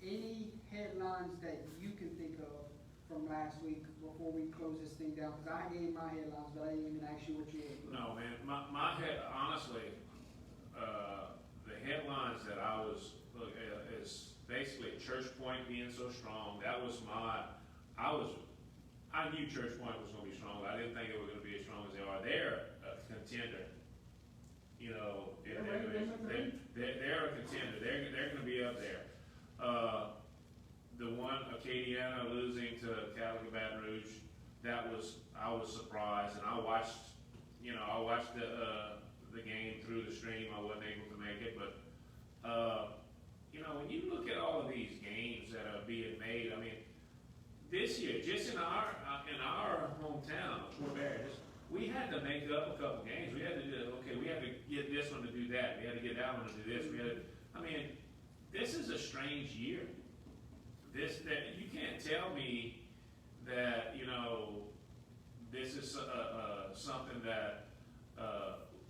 any headlines that you can think of from last week before we close this thing down? Because I gave my headlines, but I didn't even ask you what you were. No, man, my head, honestly, the headlines that I was, is basically Church Point being so strong. That was my I knew Church Point was gonna be strong, I didn't think they were gonna be as strong as they are. They're a contender. You know, they're a contender, they're gonna be up there. The one, Acadiana losing to Calico Baton Rouge, I was surprised, and I watched the game through the stream. I wasn't able to make it, but, when you look at all of these games that are being made, I mean, this year, just in our hometown of Fort Barry, we had to make up a couple games. We had to we had to get this one to do that. We had to get that one to do this. This is a strange year. That you can't tell me that, this is something that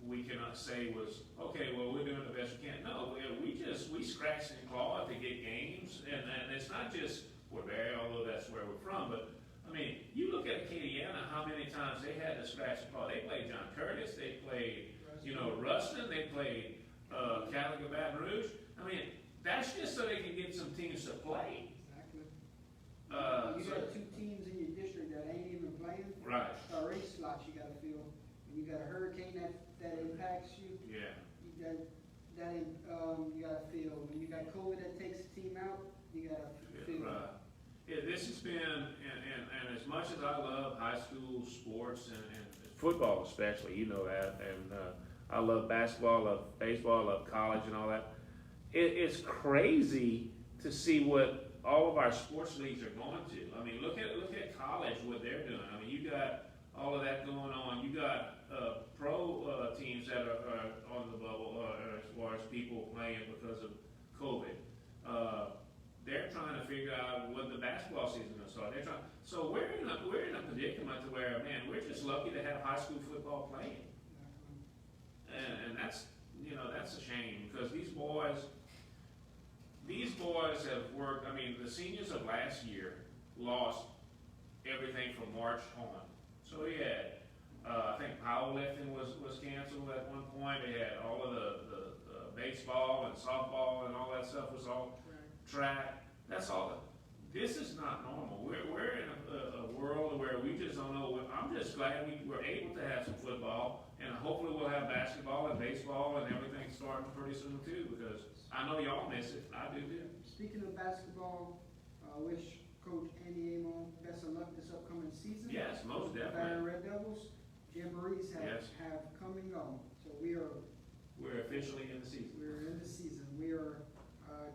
we cannot say was, okay, well, we're doing the best we can. No, we scratched and clawed to get games, and it's not just Fort Barry, although that's where we're from, but, you look at Acadiana, how many times they had to scratch and claw. They played John Curtis, they played, Ruston, they played Calico Baton Rouge. That's just so they can get some teams to play. Exactly. You got two teams in your district that ain't even playing. Right. Race slots you gotta fill. And you got a hurricane that impacts you. Yeah. You gotta fill. When you got COVID that takes a team out, you gotta fill. Right. Yeah, this has been, and as much as I love high school sports and football especially, you know that, and I love basketball, I love baseball, I love college and all that. It's crazy to see what all of our sports leagues are going to. Look at college, what they're doing. You got all of that going on. You got pro teams that are on the bubble as far as people playing because of COVID. They're trying to figure out when the basketball season is going to start. So we're in a predicament to where, man, we're just lucky to have high school football playing, and that's a shame because these boys have worked. The seniors of last year lost everything from March on. So we had, I think powerlifting was canceled at one point. They had all of the baseball and softball and all that stuff was all track. That's all. This is not normal. We're in a world where we just don't know. I'm just glad we were able to have some football, and hopefully we'll have basketball and baseball and everything starting pretty soon too, because I know y'all miss it. I do too. Speaking of basketball, I wish Coach Andy Amo best of luck this upcoming season. Yes, most Barry definitely. Red Devils. Jamborees have come and gone, so we're officially in the season. We're in the season. We are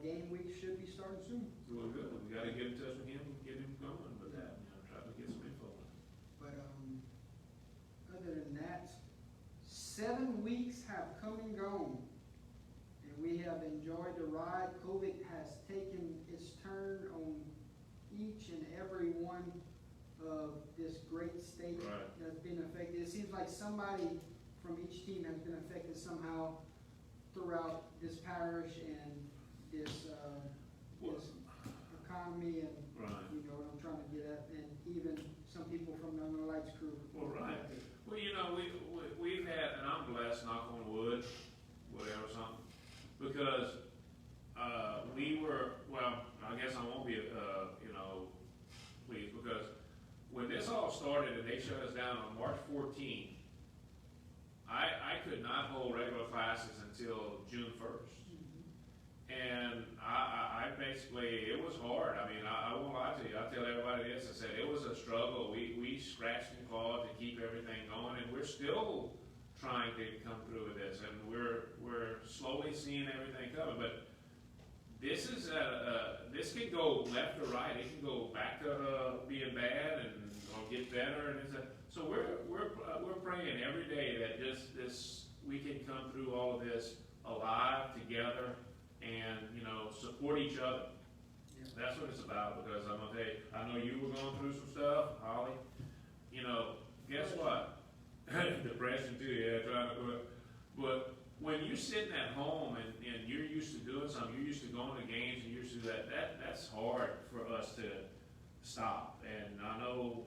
game week should be starting soon. Doing good. We got to get in touch with him and get him going with that. Try to get some info. But other than that, 7 weeks have come and gone, and we have enjoyed the ride. COVID has taken its turn on each and every one of this great state that's been affected. It seems like somebody from each team has been affected somehow throughout this parish and this economy, and you know what I'm trying to get at, and even some people from the Northern Lights crew. Well, right. Well, we've had, and I'm blessed, knock on wood, whatever, something, because I guess I won't be, pleased, because when this all started and they shut us down on March 14th, I could not hold regular classes until June 1st. And I basically, it was hard. I won't lie to you. I'll tell everybody this. I said it was a struggle. We scratched and clawed to keep everything going, and we're still trying to come through with this. And we're slowly seeing everything coming. But this is this can go left or right. It can go back to being bad or get better. And so we're praying every day that we can come through all of this alive together. And, support each other. Yeah. That's what it's about, because I'm going to tell you, I know you were going through some stuff, Holly. Guess what? Depression too, yeah, trying to do it. But when you're sitting at home and you're used to doing something, you're used to going to games and you're used to that's hard for us to stop. And I know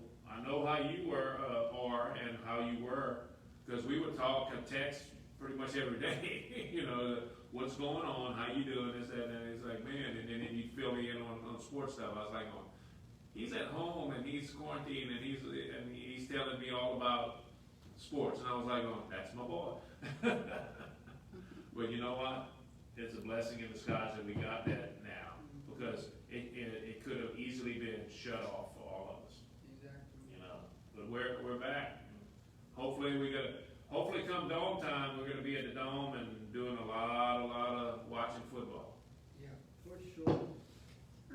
how you are and how you were, because we would talk and text pretty much every day, what's going on, how you doing, this, that, and it's like, man, and then you fill me in on sports stuff. I was like, he's at home and he he's quarantined and he's telling me all about sports, and I was like, oh, that's my boy. But you know what? It's a blessing in disguise that we got that now, because it could have easily been shut off for all of us, Exactly. you know. But we're back. Hopefully come dome time, we're gonna be at the dome and doing a lot of watching football. Yeah, for sure.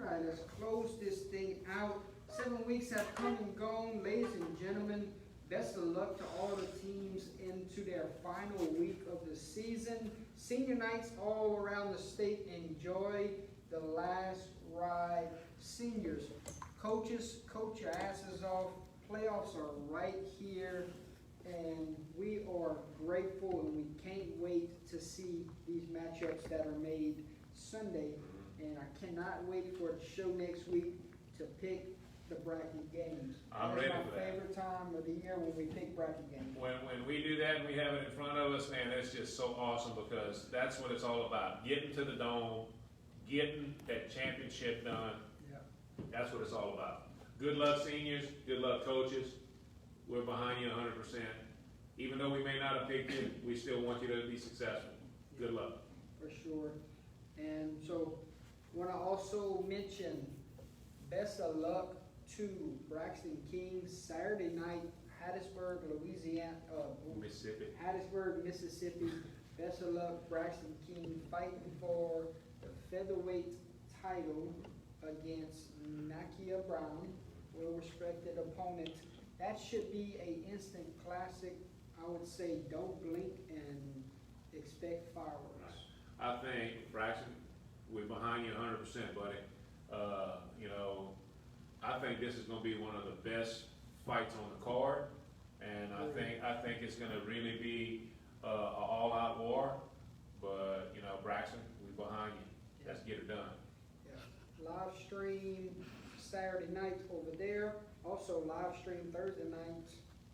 All right, let's close this thing out. 7 weeks have come and gone, ladies and gentlemen. Best of luck to all the teams into their final week of the season. Senior nights all around the state. Enjoy the last ride. Seniors, coaches, coach your asses off. Playoffs are right here, and we are grateful, and we can't wait to see these matchups that are made Sunday. And I cannot wait for the show next week to pick the bracket games. I'm ready for That's my that. favorite time of the year when we pick bracket games. When we do that and we have it in front of us, man, that's just so awesome, because that's what it's all about. Getting to the dome, getting that championship done. Yeah. That's what it's all about. Good luck, seniors. Good luck, coaches. We're behind you 100%. Even though we may not have picked you, we still want you to be successful. Good luck. For sure. And so, want to also mention best of luck to Braxton Kings Saturday night, Hattiesburg, Louisiana, Mississippi. Hattiesburg, Mississippi. Best of luck, Braxton King, fighting for the featherweight title against Nakia Brown, well-respected opponent. That should be a instant classic. I would say don't blink and expect fireworks. I think, Braxton, we're behind you 100%, buddy. You know, I think this is gonna be one of the best fights on the card, and I think it's gonna really be a all-out war. But you know, Braxton, we're behind you. Let's get it done. Yeah. Live stream Saturday night over there. Also live stream Thursday night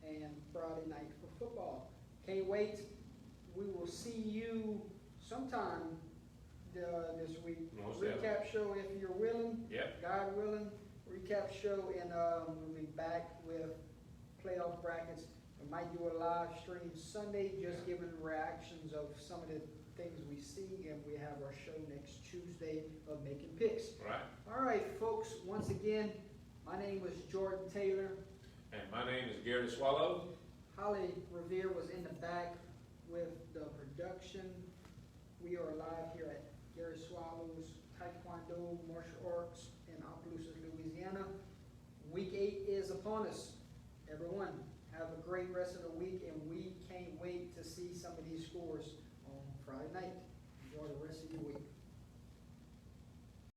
and Friday night for football. Can't wait. We will see you sometime this week. Most definitely. Recap show if you're willing. Yep. God willing. Recap show, and we'll be back with playoff brackets. We might do a live stream Sunday, just giving reactions of some of the things we see, and we have our show next Tuesday of making picks. Right. All right, folks, once again, my name was Jordan Taylor. And my name is Gary Swallow. Holly Revere was in the back with the production. We are live here at Gary Swallow's Taekwondo Martial Arts in Opelousas, Louisiana. Week 8 is upon us. Everyone, have a great rest of the week, and we can't wait to see some of these scores on Friday night. Enjoy the rest of your week.